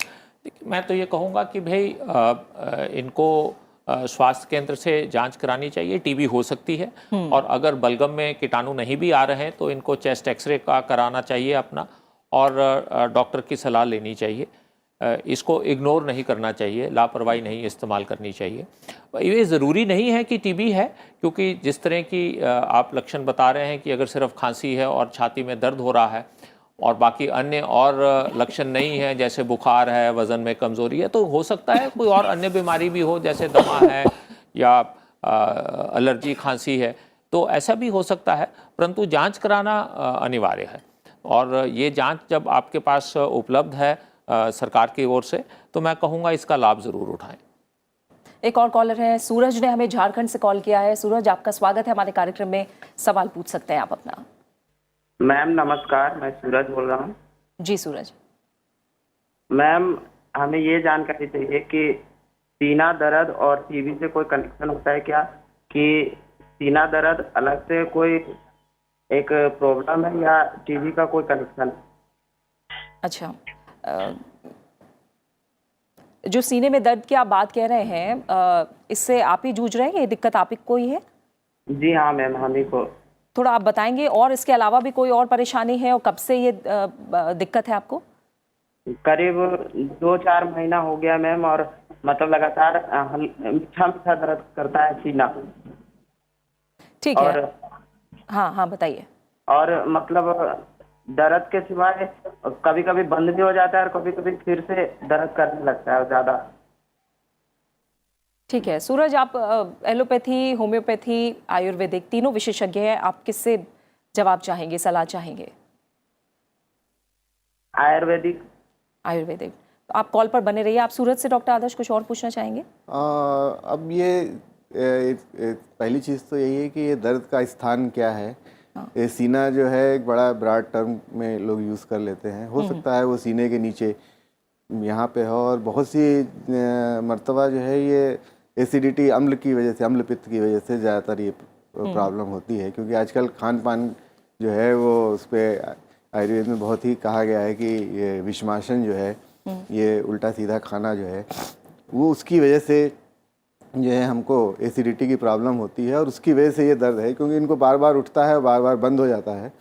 Speaker 3: मैं तो ये कहूँगा कि भाई इनको स्वास्थ्य केंद्र से जांच करानी चाहिए। टीबी हो सकती है, और अगर बलगम में कीटाणु नहीं भी आ रहे हैं तो इनको चेस्ट एक्सरे का कराना चाहिए अपना, और डॉक्टर की सलाह लेनी चाहिए। इसको इग्नोर नहीं करना चाहिए, लापरवाही नहीं इस्तेमाल करनी चाहिए। ये ज़रूरी नहीं है कि टीबी है, क्योंकि जिस तरह की आप लक्षण बता रहे हैं कि अगर सिर्फ खांसी है और छाती में दर्द हो रहा है और बाकी अन्य और लक्षण नहीं है, जैसे बुखार है, वज़न में कमज़ोरी है, तो हो सकता है कोई और अन्य बीमारी भी हो, जैसे दमा है या एलर्जी खांसी है। तो ऐसा भी हो सकता है, परंतु जांच कराना अनिवार्य है। और ये जांच जब आपके पास उपलब्ध है सरकार की ओर से, तो मैं कहूँगा इसका लाभ ज़रूर उठाएं।
Speaker 1: एक और कॉलर है, सूरज ने हमें झारखंड से कॉल किया है। सूरज, आपका स्वागत है हमारे कार्यक्रम में, सवाल पूछ सकते हैं आप अपना।
Speaker 11: मैम नमस्कार, मैं सूरज बोल रहा हूँ।
Speaker 1: जी सूरज।
Speaker 11: मैम हमें ये जानकारी चाहिए कि सीना दर्द और टीबी से कोई कनेक्शन होता है क्या, कि सीना दर्द अलग से कोई एक प्रॉब्लम है या टीबी का कोई कनेक्शन?
Speaker 1: अच्छा, जो सीने में दर्द की आप बात कह रहे हैं, इससे आप ही जूझ रहे हैं, ये दिक्कत आप ही को ही है?
Speaker 11: जी हाँ मैम, हम ही को।
Speaker 1: थोड़ा आप बताएंगे, और इसके अलावा भी कोई और परेशानी है और कब से ये दिक्कत है आपको?
Speaker 11: करीब 2-4 महीना हो गया मैम, और मतलब लगातार मीठा मीठा दर्द करता है सीना।
Speaker 1: ठीक है, हाँ बताइए।
Speaker 11: और मतलब दर्द के सिवाय कभी कभी बंद भी हो जाता है और कभी कभी फिर से दर्द करने लगता है ज्यादा।
Speaker 1: ठीक है सूरज, आप एलोपैथी, होम्योपैथी, आयुर्वेदिक तीनों विशेषज्ञ हैं, आप किससे जवाब चाहेंगे, सलाह चाहेंगे?
Speaker 11: आयुर्वेदिक।
Speaker 1: आयुर्वेदिक। तो आप कॉल पर बने रहिए। आप सूरज से डॉक्टर आदर्श कुछ और पूछना चाहेंगे?
Speaker 5: अब ये पहली चीज़ तो यही है कि ये दर्द का स्थान क्या है। ये सीना जो है एक बड़ा ब्रॉड टर्म में लोग यूज़ कर लेते हैं। हो सकता है वो सीने के नीचे यहाँ पे हो, और बहुत सी मर्तबा जो है ये एसिडिटी, अम्ल की वजह से, अम्ल पित्त की वजह से ज़्यादातर ये प्रॉब्लम होती है। क्योंकि आजकल खान पान जो है वो उस पर आयुर्वेद में बहुत ही कहा गया है कि ये विषमाशन जो है, ये उल्टा सीधा खाना जो है, वो उसकी वजह से जो है हमको एसिडिटी की प्रॉब्लम होती है, और उसकी वजह से ये दर्द है। क्योंकि इनको बार बार उठता है, बार बार बंद हो जाता है।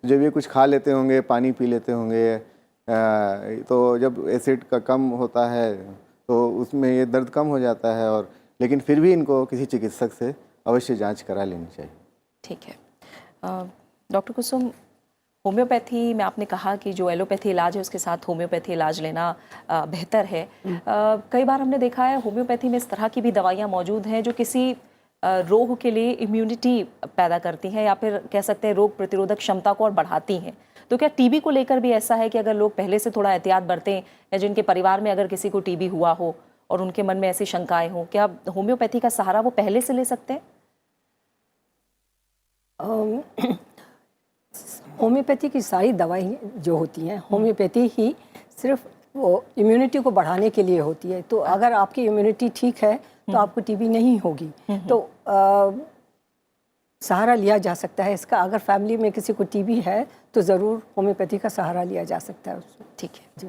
Speaker 5: जब ये कुछ खा लेते होंगे, पानी पी लेते होंगे, तो जब एसिड का कम होता है तो उसमें ये दर्द कम हो जाता है। और लेकिन फिर भी इनको किसी चिकित्सक से अवश्य जांच करा लेनी चाहिए। ठीक
Speaker 1: है डॉक्टर कुसुम, होम्योपैथी में आपने कहा कि जो एलोपैथी इलाज है उसके साथ होम्योपैथी इलाज लेना बेहतर है। कई बार हमने देखा है होम्योपैथी में इस तरह की भी दवाइयाँ मौजूद हैं जो किसी रोग के लिए इम्यूनिटी पैदा करती हैं, या फिर कह सकते हैं रोग प्रतिरोधक क्षमता को और बढ़ाती हैं। तो क्या टीबी को लेकर भी ऐसा है कि अगर लोग पहले से थोड़ा एहतियात बरतें, या जिनके परिवार में अगर किसी को टीबी हुआ हो और उनके मन में ऐसी शंकाएं हों, क्या होम्योपैथी का सहारा वो पहले से ले सकते हैं?
Speaker 7: होम्योपैथी की सारी दवाई जो होती हैं, होम्योपैथी ही सिर्फ वो इम्यूनिटी को बढ़ाने के लिए होती है। तो अगर आपकी इम्यूनिटी ठीक है तो आपको टीबी नहीं होगी। तो सहारा लिया जा सकता है इसका। अगर फैमिली में किसी को टीबी है तो ज़रूर होम्योपैथी का सहारा लिया जा सकता है उसको।
Speaker 1: ठीक है जी।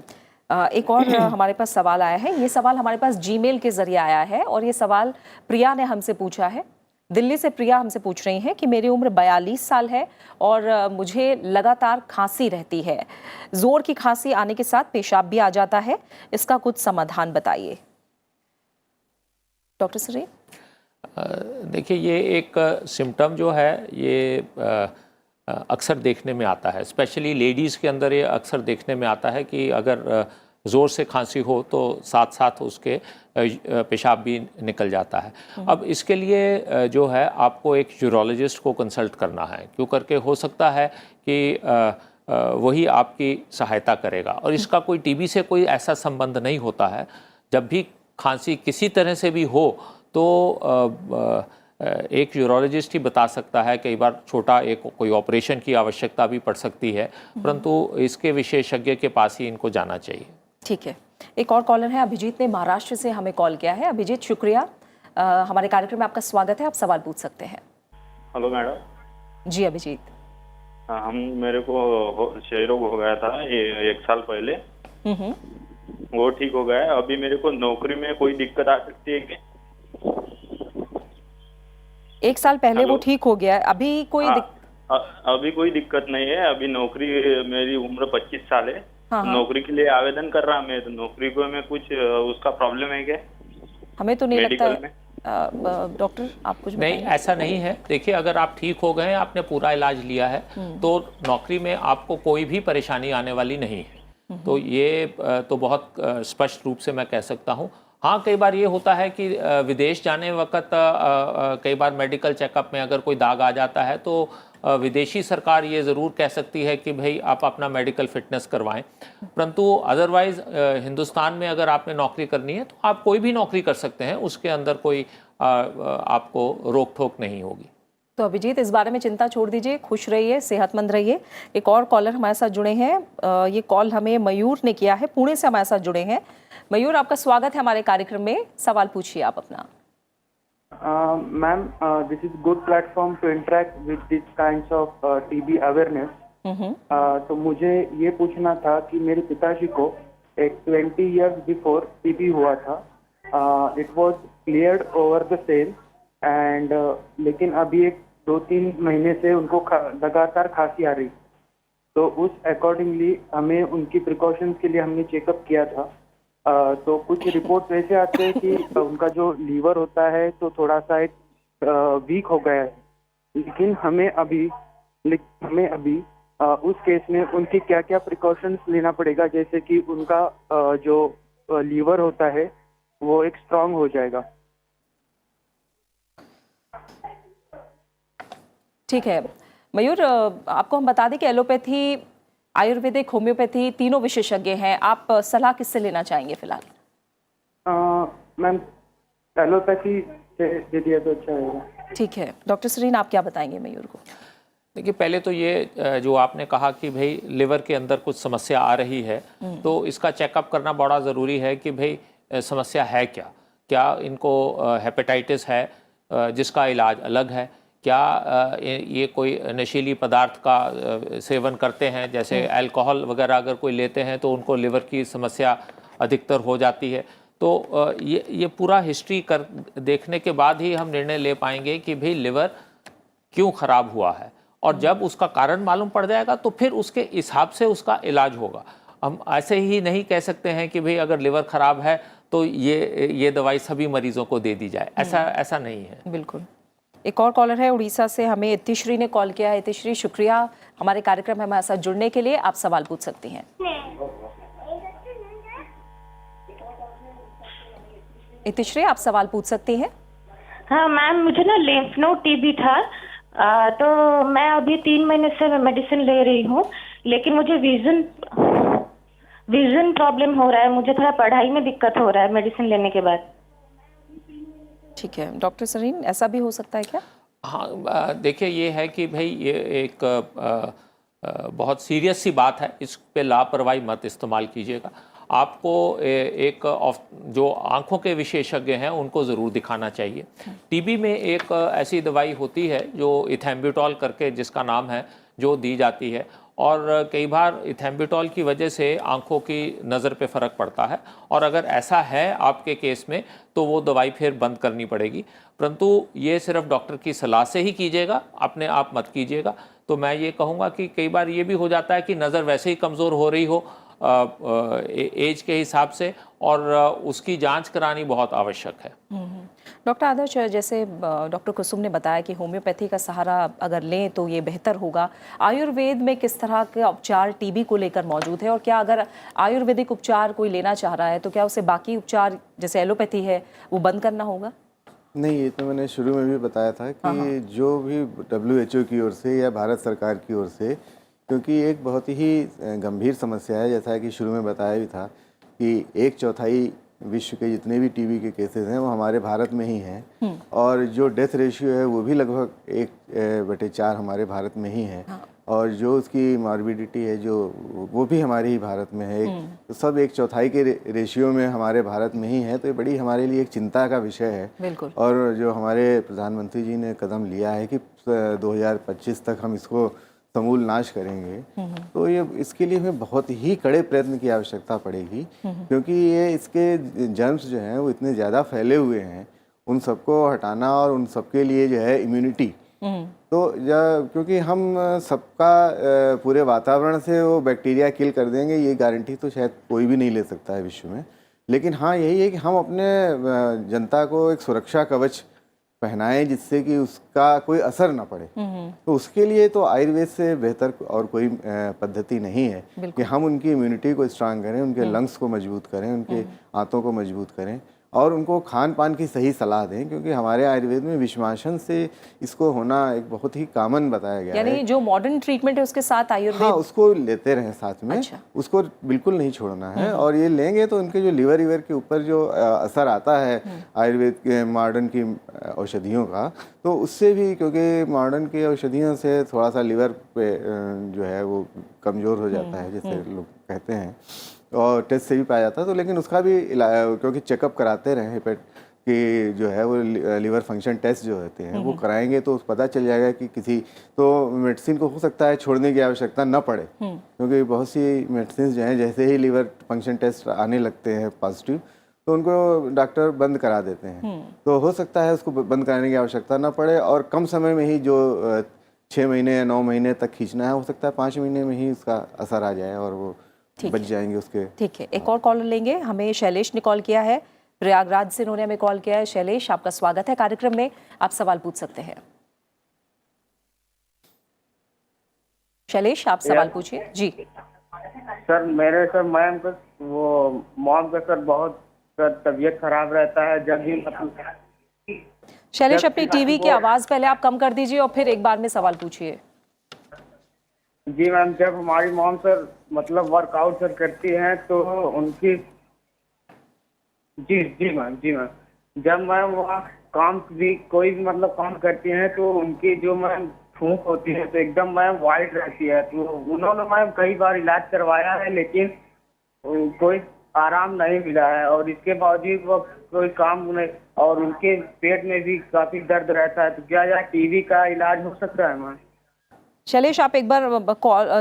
Speaker 1: एक और हमारे पास सवाल आया है। ये सवाल हमारे पास जीमेल के ज़रिए आया है, और ये सवाल प्रिया ने हमसे पूछा है। दिल्ली से प्रिया हमसे पूछ रही हैं कि मेरी उम्र 42 साल है और मुझे लगातार खांसी रहती है। जोर की खांसी आने के साथ पेशाब भी आ जाता है, इसका कुछ समाधान बताइए डॉक्टर सर।
Speaker 3: देखिए, ये एक सिम्टम जो है ये अक्सर देखने में आता है, स्पेशली लेडीज़ के अंदर ये अक्सर देखने में आता है कि अगर ज़ोर से खांसी हो तो साथ साथ उसके पेशाब भी निकल जाता है। अब इसके लिए जो है आपको एक यूरोलॉजिस्ट को कंसल्ट करना है, क्यों करके हो सकता है कि वही आपकी सहायता करेगा। और इसका कोई टीबी से कोई ऐसा संबंध नहीं होता है। जब भी खांसी किसी तरह से भी हो तो एक यूरोलॉजिस्ट ही बता सकता है। कई बार छोटा एक कोई ऑपरेशन की आवश्यकता भी पड़ सकती है, परंतु इसके विशेषज्ञ के पास ही इनको जाना चाहिए।
Speaker 1: ठीक है। एक और कॉलर है, अभिजीत ने महाराष्ट्र से हमें कॉल किया है। अभिजीत, शुक्रिया, हमारे कार्यक्रम में आपका स्वागत है, आप सवाल पूछ सकते हैं।
Speaker 13: Hello madam.
Speaker 1: जी अभिजीत।
Speaker 13: हाँ, मेरे को क्षय रोग हो गया था 1 साल पहले, वो ठीक हो गया है। अभी मेरे को नौकरी में कोई दिक्कत आ सकती है क्या?
Speaker 1: 1 साल पहले वो ठीक हो गया है, अभी कोई
Speaker 13: अभी कोई दिक्कत नहीं है। अभी नौकरी, मेरी उम्र 25 साल है। नौकरी के लिए आवेदन कर रहा मैं, तो नौकरी को में कुछ उसका प्रॉब्लम है क्या?
Speaker 1: हमें तो नहीं लगता है डॉक्टर, आप कुछ
Speaker 3: नहीं, ऐसा नहीं है। देखिए, अगर आप ठीक हो गए हैं, आपने पूरा इलाज लिया है, तो नौकरी में आपको कोई भी परेशानी आने वाली नहीं है। तो ये तो बहुत स्पष्ट रूप से मैं कह सकता हूँ। हाँ, कई बार ये होता है कि विदेश जाने वक्त कई बार मेडिकल चेकअप में अगर कोई दाग आ जाता है तो विदेशी सरकार ये ज़रूर कह सकती है कि भाई आप अपना मेडिकल फिटनेस करवाएं, परंतु अदरवाइज़ हिंदुस्तान में अगर आपने नौकरी करनी है तो आप कोई भी नौकरी कर सकते हैं, उसके अंदर कोई आपको रोक टोक नहीं होगी।
Speaker 1: तो अभिजीत, इस बारे में चिंता छोड़ दीजिए, खुश रहिए, सेहतमंद रहिए। एक और कॉलर हमारे साथ जुड़े हैं, ये कॉल हमें मयूर ने किया है, पुणे से हमारे साथ जुड़े हैं। मयूर, आपका स्वागत है हमारे कार्यक्रम में, सवाल पूछिए आप अपना।
Speaker 14: Ma'am, this is good platform to interact with this kinds of TB awareness. तो मुझे ये पूछना था कि मेरे पिताजी को एक 20 इयर्स बिफोर टीबी हुआ था। It was cleared over the cell and लेकिन अभी एक 2-3 महीने से उनको लगातार खांसी आ रही, तो उस अकॉर्डिंगली हमें उनकी प्रिकॉशंस के लिए हमने चेकअप किया था। तो कुछ रिपोर्ट्स ऐसे आते हैं कि उनका जो लीवर होता है तो थोड़ा सा एक वीक हो गया है, लेकिन हमें अभी उस केस में उनकी क्या क्या प्रिकॉशंस लेना पड़ेगा, जैसे कि उनका जो लीवर होता है वो एक स्ट्रांग हो जाएगा।
Speaker 1: ठीक है मयूर, आपको हम बता दें कि एलोपैथी, आयुर्वेदिक, होम्योपैथी तीनों विशेषज्ञ हैं। आप सलाह किससे लेना चाहेंगे फिलहाल?
Speaker 14: मैम, एलोपैथी से दे दिया तो अच्छा रहेगा।
Speaker 1: ठीक है, डॉक्टर सरीन आप क्या बताएंगे मयूर को?
Speaker 3: देखिए, पहले तो ये जो आपने कहा कि भाई लिवर के अंदर कुछ समस्या आ रही है, तो इसका चेकअप करना बड़ा ज़रूरी है कि भाई समस्या है क्या। क्या इनको हेपेटाइटिस है जिसका इलाज अलग है, क्या ये कोई नशीली पदार्थ का सेवन करते हैं, जैसे अल्कोहल वगैरह अगर कोई लेते हैं तो उनको लिवर की समस्या अधिकतर हो जाती है। तो ये पूरा हिस्ट्री कर देखने के बाद ही हम निर्णय ले पाएंगे कि भाई लिवर क्यों ख़राब हुआ है, और जब उसका कारण मालूम पड़ जाएगा तो फिर उसके हिसाब से उसका इलाज होगा। हम ऐसे ही नहीं कह सकते हैं कि भाई अगर लिवर ख़राब है तो ये दवाई सभी मरीजों को दे दी जाए, ऐसा नहीं है।
Speaker 1: बिल्कुल। एक और कॉलर है उड़ीसा से, हमें इतिश्री ने कॉल किया है। इतिश्री, शुक्रिया हमारे कार्यक्रम में हमारे साथ जुड़ने के लिए। आप सवाल पूछ सकती हैं। इतिश्री, आप सवाल पूछ सकती हैं।
Speaker 15: हाँ मैम, मुझे ना लिम्फ नोड टीबी था, तो मैं अभी 3 महीने से मेडिसिन ले रही हूँ, लेकिन मुझे विजन प्रॉब्लम हो रहा है, मुझे थोड़ा पढ़ाई में दिक्कत हो रहा है मेडिसिन लेने के बाद।
Speaker 1: ठीक है डॉक्टर सरीन, ऐसा भी हो सकता है क्या?
Speaker 3: हाँ, देखिए ये है कि भाई ये एक बहुत सीरियस सी बात है, इस पे लापरवाही मत इस्तेमाल कीजिएगा। आपको एक जो आंखों के विशेषज्ञ हैं उनको ज़रूर दिखाना चाहिए। टीबी में एक ऐसी दवाई होती है जो इथेम्ब्यूटॉल करके जिसका नाम है, जो दी जाती है, और कई बार इथेम्ब्यूटॉल की वजह से आंखों की नज़र पे फ़र्क पड़ता है, और अगर ऐसा है आपके केस में तो वो दवाई फिर बंद करनी पड़ेगी। परंतु ये सिर्फ डॉक्टर की सलाह से ही कीजिएगा, अपने आप मत कीजिएगा। तो मैं ये कहूँगा कि कई बार ये भी हो जाता है कि नज़र वैसे ही कमज़ोर हो रही हो एज के हिसाब से, और उसकी जांच करानी बहुत आवश्यक है।
Speaker 1: डॉक्टर आदर्श, जैसे डॉक्टर कुसुम ने बताया कि होम्योपैथी का सहारा अगर लें तो ये बेहतर होगा, आयुर्वेद में किस तरह के उपचार टीबी को लेकर मौजूद है, और क्या अगर आयुर्वेदिक उपचार कोई लेना चाह रहा है तो क्या उसे बाकी उपचार जैसे एलोपैथी है वो बंद करना होगा?
Speaker 5: नहीं, ये तो मैंने शुरू में भी बताया था कि जो भी WHO की ओर से या भारत सरकार की ओर से, क्योंकि एक बहुत ही गंभीर समस्या है, जैसा कि शुरू में बताया भी था कि 1/4 विश्व के जितने भी टीबी के केसेस हैं वो हमारे भारत में ही हैं, और जो डेथ रेशियो है वो भी लगभग 1/4 हमारे भारत में ही है, और जो उसकी मॉर्बिडिटी है जो वो भी हमारे ही भारत में है। तो सब 1/4 के रेशियो में हमारे भारत में ही है। तो ये बड़ी हमारे लिए एक चिंता का विषय है। और जो हमारे प्रधानमंत्री जी ने कदम लिया है कि 2025 तक हम इसको समूल नाश करेंगे, तो ये इसके लिए हमें बहुत ही कड़े प्रयत्न की आवश्यकता पड़ेगी, क्योंकि ये इसके जर्म्स जो हैं वो इतने ज़्यादा फैले हुए हैं, उन सबको हटाना और उन सबके लिए जो है इम्यूनिटी, तो क्योंकि हम सबका पूरे वातावरण से वो बैक्टीरिया किल कर देंगे ये गारंटी तो शायद कोई भी नहीं ले सकता है विश्व में। लेकिन हाँ, यही है कि हम अपने जनता को एक सुरक्षा कवच पहनाएं जिससे कि उसका कोई असर ना पड़े। तो उसके लिए तो आयुर्वेद से बेहतर और कोई पद्धति नहीं है कि हम उनकी इम्यूनिटी को स्ट्रांग करें, उनके लंग्स को मजबूत करें, उनके आंतों को मजबूत करें, और उनको खान पान की सही सलाह दें, क्योंकि हमारे आयुर्वेद में विषमाशन से इसको होना एक बहुत ही कॉमन बताया गया है।
Speaker 1: यानी जो मॉडर्न ट्रीटमेंट है उसके साथ आयुर्वेद,
Speaker 5: हाँ, उसको लेते रहें साथ में।
Speaker 1: अच्छा।
Speaker 5: उसको बिल्कुल नहीं छोड़ना है, और ये लेंगे तो उनके जो लिवर के ऊपर जो असर आता है आयुर्वेद के मॉडर्न की औषधियों का, तो उससे भी, क्योंकि मॉडर्न की औषधियों से थोड़ा सा लिवर पे जो है वो कमज़ोर हो जाता है, जैसे लोग कहते हैं, और टेस्ट से भी पाया जाता है। तो लेकिन उसका भी क्योंकि चेकअप कराते रहें, हेपेट कि जो है वो लिवर फंक्शन टेस्ट जो होते हैं वो कराएंगे, तो पता चल जाएगा कि किसी तो मेडिसिन को हो सकता है छोड़ने की आवश्यकता न पड़े, क्योंकि बहुत सी मेडिसिन जो हैं जैसे ही लिवर फंक्शन टेस्ट आने लगते हैं पॉजिटिव, तो उनको डॉक्टर बंद करा देते हैं। तो हो सकता है उसको बंद कराने की आवश्यकता ना पड़े, और कम समय में ही जो 6 महीने या 9 महीने तक खींचना है, हो सकता है 5 महीने में ही उसका असर आ जाए और वो बच जाएंगे उसके।
Speaker 1: ठीक है, एक और कॉलर लेंगे। हमें शैलेश ने कॉल किया है, प्रयागराज से इन्होंने हमें कॉल किया है। शैलेश, आपका स्वागत है कार्यक्रम में, आप सवाल पूछ सकते हैं। शैलेश, आप सवाल पूछिए जी।
Speaker 11: सर मेरे सर मैम का वो मॉम का सर बहुत तबीयत खराब रहता है जब भी मतलब।
Speaker 1: शैलेश, अपनी टीवी की आवाज पहले आप कम कर दीजिए और फिर एक बार में सवाल पूछिए।
Speaker 11: जी मैम, जब हमारी मॉम सर मतलब वर्कआउट सर करती हैं तो उनकी जी मैम जब मैम वहाँ काम भी कोई भी मतलब काम करती हैं तो उनकी जो मैम फूंक होती है तो एकदम मैम वाइट रहती है। तो उन्होंने मैम कई बार इलाज करवाया है लेकिन कोई आराम नहीं मिला है, और इसके बावजूद वो कोई काम नहीं, और उनके पेट में भी काफी दर्द रहता है। तो क्या यह टीबी का इलाज हो सकता है मैम?
Speaker 1: शैलेश, आप एक बार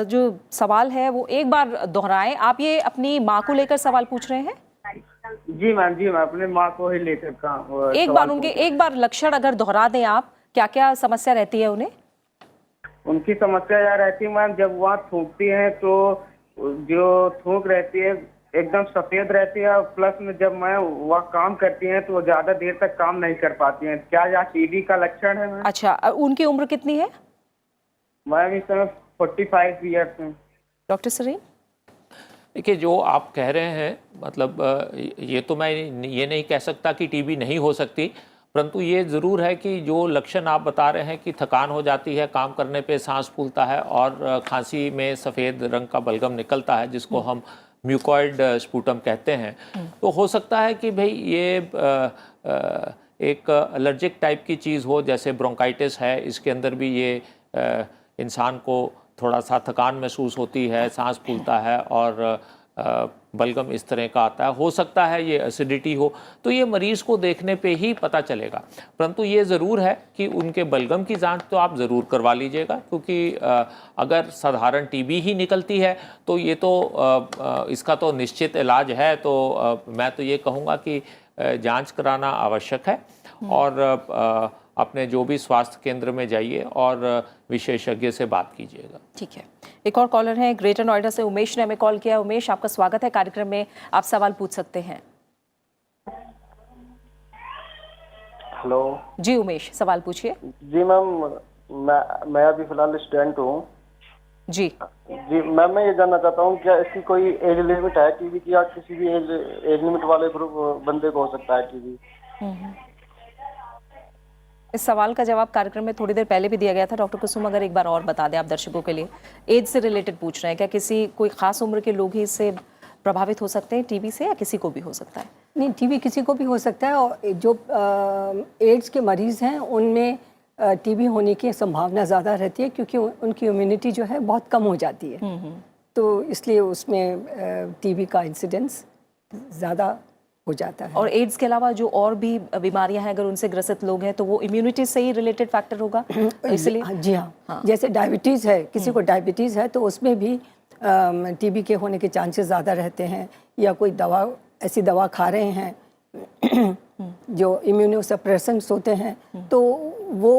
Speaker 1: जो सवाल है वो एक बार दोहराएं। आप ये अपनी माँ को लेकर सवाल पूछ रहे हैं?
Speaker 11: जी मैम अपने माँ को ही लेकर का
Speaker 1: एक बार उनके एक बार लक्षण अगर दोहरा दें आप, क्या क्या समस्या रहती है उन्हें?
Speaker 11: उनकी समस्या यह रहती है मैम, जब वहाँ थूकती है तो जो थूक रहती है एकदम सफेद रहती है, प्लस में जब मैं वह काम करती हैं तो वो ज्यादा देर तक काम नहीं कर पाती हैं। क्या यह टीबी का लक्षण है मैम?
Speaker 1: अच्छा, उनकी उम्र कितनी है?
Speaker 11: मैम इस समय 45 ईयर्स है।
Speaker 1: डॉक्टर सरीन?
Speaker 3: देखिए, जो आप कह रहे हैं मतलब ये तो मैं ये नहीं कह सकता कि टीबी नहीं हो सकती, परंतु ये ज़रूर है कि जो लक्षण आप बता रहे हैं कि थकान हो जाती है, काम करने पे सांस फूलता है और खांसी में सफ़ेद रंग का बलगम निकलता है जिसको हम म्यूकॉइड स्पूटम कहते हैं, तो हो सकता है कि भाई ये एक एलर्जिक टाइप की चीज़ हो, जैसे ब्रोंकाइटिस है, इसके अंदर भी ये इंसान को थोड़ा सा थकान महसूस होती है, सांस फूलता है और बलगम इस तरह का आता है। हो सकता है ये एसिडिटी हो, तो ये मरीज़ को देखने पे ही पता चलेगा। परंतु ये ज़रूर है कि उनके बलगम की जांच तो आप ज़रूर करवा लीजिएगा, क्योंकि अगर साधारण टीबी ही निकलती है तो ये तो इसका तो निश्चित इलाज है। तो मैं तो ये कहूँगा कि जांच कराना आवश्यक है, और अपने जो भी स्वास्थ्य केंद्र में जाइए और विशेषज्ञ से बात कीजिएगा।
Speaker 1: ठीक है, एक और कॉलर है ग्रेटर नोएडा से, उमेश ने हमें कॉल किया। उमेश, आपका स्वागत है कार्यक्रम में, आप सवाल पूछ सकते हैं।
Speaker 16: हेलो
Speaker 1: जी उमेश, सवाल पूछिए।
Speaker 16: जी मैम, मैं अभी फिलहाल स्टूडेंट हूँ
Speaker 1: जी।
Speaker 16: जी मैम, मैं ये जानना चाहता हूँ क्या इसकी कोई एज लिमिट है टीबी की, या किसी भी एज लिमिट वाले ग्रुप बंदे को हो सकता है टीबी?
Speaker 1: इस सवाल का जवाब कार्यक्रम में थोड़ी देर पहले भी दिया गया था। डॉक्टर कुसुम, अगर एक बार और बता दें आप दर्शकों के लिए। एज से रिलेटेड पूछ रहे हैं, क्या किसी कोई खास उम्र के लोग ही इससे प्रभावित हो सकते हैं टीबी से, या किसी को भी हो सकता है?
Speaker 7: नहीं, टीबी किसी को भी हो सकता है, और जो एड्स के मरीज़ हैं उनमें टीबी होने की संभावना ज़्यादा रहती है, क्योंकि उनकी इम्यूनिटी जो है बहुत कम हो जाती है, तो इसलिए उसमें टीबी का इंसिडेंस ज़्यादा हो जाता है।
Speaker 1: और एड्स के अलावा जो और भी बीमारियां हैं, अगर उनसे ग्रसित लोग हैं तो वो इम्यूनिटी से ही रिलेटेड फैक्टर होगा, इसलिए?
Speaker 7: जी हाँ, जैसे डायबिटीज़ है, किसी को डायबिटीज़ है तो उसमें भी टीबी के होने के चांसेस ज़्यादा रहते हैं, या कोई दवा ऐसी दवा खा रहे हैं जो इम्यूनोसप्रेसेंट्स होते हैं, तो वो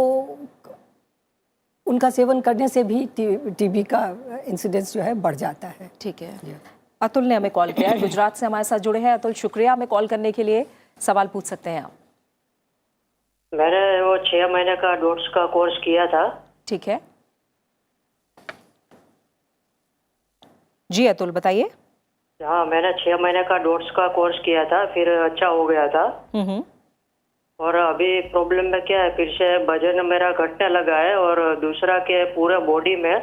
Speaker 7: उनका सेवन करने से भी टीबी का इंसिडेंस जो है बढ़ जाता है।
Speaker 1: ठीक है, अतुल ने हमें कॉल किया है, गुजरात से हमारे साथ जुड़े हैं। अतुल, शुक्रिया हमें कॉल करने के लिए। सवाल पूछ सकते हैं आप।
Speaker 17: मैंने वो 6 महीने का डोट्स का कोर्स किया था।
Speaker 1: ठीक है जी अतुल, बताइए।
Speaker 17: हाँ, मैंने 6 महीने का डोट्स का कोर्स किया था, फिर अच्छा हो गया था। और अभी प्रॉब्लम में क्या है, फिर से वजन मेरा घटने लगा है, और दूसरा के पूरे बॉडी में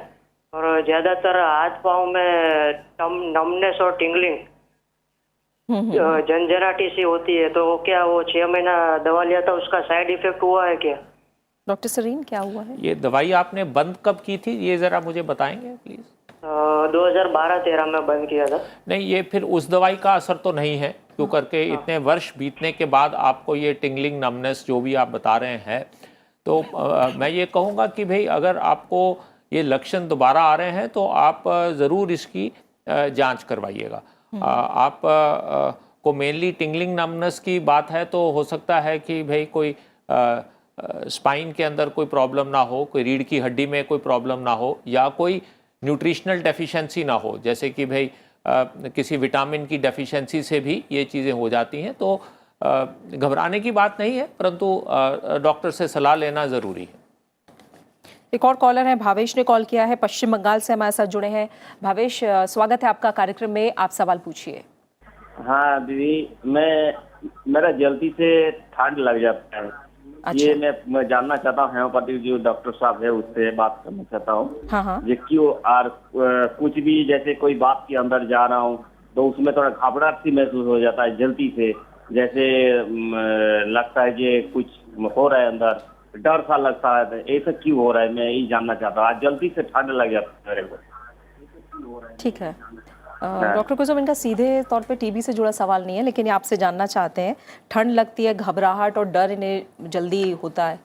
Speaker 17: और ज्यादातर हाथ पाँव में नमनेस और टिंगलिंग झंझनाटी सी होती है। तो क्या वो 6 महीना दवा लिया था, उसका साइड इफेक्ट हुआ है क्या?
Speaker 1: डॉक्टर सरीन क्या हुआ है?
Speaker 3: ये दवाई आपने बंद कब की थी, ये ज़रा मुझे बताएंगे प्लीज़?
Speaker 17: 2012-13 में बंद किया था।
Speaker 3: नहीं, ये फिर उस दवाई का असर तो नहीं है, क्यों करके इतने वर्ष बीतने के बाद आपको ये टिंगलिंग नमनेस जो भी आप बता रहे हैं, तो मैं ये कहूँगा कि भाई अगर आपको ये लक्षण दोबारा आ रहे हैं तो आप ज़रूर इसकी जांच करवाइएगा। आप को मेनली टिंगलिंग नमनेस की बात है, तो हो सकता है कि भाई कोई स्पाइन के अंदर कोई प्रॉब्लम ना हो, कोई रीढ़ की हड्डी में कोई प्रॉब्लम ना हो, या कोई न्यूट्रिशनल डेफिशिएंसी ना हो, जैसे कि भाई किसी विटामिन की डेफिशिएंसी से भी ये चीज़ें हो जाती हैं। तो घबराने की बात नहीं है, परंतु डॉक्टर से सलाह लेना ज़रूरी है।
Speaker 1: एक और कॉलर है, भावेश ने कॉल किया है, पश्चिम बंगाल से हमारे साथ जुड़े हैं। भावेश, स्वागत है आपका कार्यक्रम में, आप सवाल पूछिए।
Speaker 18: हाँ दीदी, मेरा जल्दी से ठंड लग जाता है।
Speaker 1: अच्छा।
Speaker 18: ये मैं जानना चाहता हूँ, होम्योपैथिक जो डॉक्टर साहब है उससे बात करना चाहता हूँ।
Speaker 1: हाँ।
Speaker 18: ये क्यों, और कुछ भी जैसे कोई बात के अंदर जा रहा हूँ तो उसमें थोड़ा घबराहट सी महसूस हो जाता है जल्दी से, जैसे लगता है कि कुछ हो रहा है अंदर, डर सा लगता है। ऐसा क्यों हो रहा है, मैं यही जानना चाहता हूँ। आज जल्दी से ठंड लग जाता है मेरे को।
Speaker 1: ठीक है डॉक्टर कुसुम, इनका सीधे तौर पे टीबी से जुड़ा सवाल नहीं है, लेकिन ये आपसे जानना चाहते हैं, ठंड लगती है, घबराहट और डर इन्हें जल्दी होता है,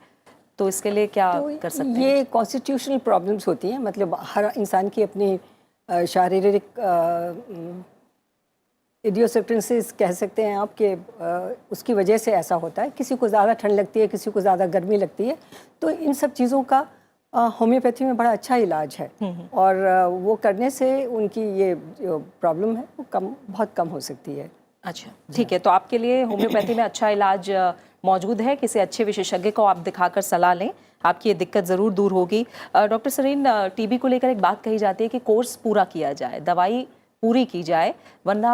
Speaker 1: तो इसके लिए क्या कर सकते हैं?
Speaker 7: ये कॉन्स्टिट्यूशनल प्रॉब्लम्स होती हैं, मतलब हर इंसान की अपनी शारीरिक इडियोसिक्रेसीज कह सकते हैं आप, कि उसकी वजह से ऐसा होता है। किसी को ज़्यादा ठंड लगती है, किसी को ज़्यादा गर्मी लगती है, तो इन सब चीज़ों का होम्योपैथी में बड़ा अच्छा इलाज है, और वो करने से उनकी ये जो प्रॉब्लम है वो बहुत कम हो सकती है।
Speaker 1: अच्छा, ठीक है, तो आपके लिए होम्योपैथी में अच्छा इलाज मौजूद है, किसी अच्छे विशेषज्ञ को आप दिखाकर सलाह लें, आपकी ये दिक्कत ज़रूर दूर होगी। डॉक्टर सरीन, टीबी को लेकर एक बात कही जाती है कि कोर्स पूरा किया जाए, दवाई पूरी की जाए, वरना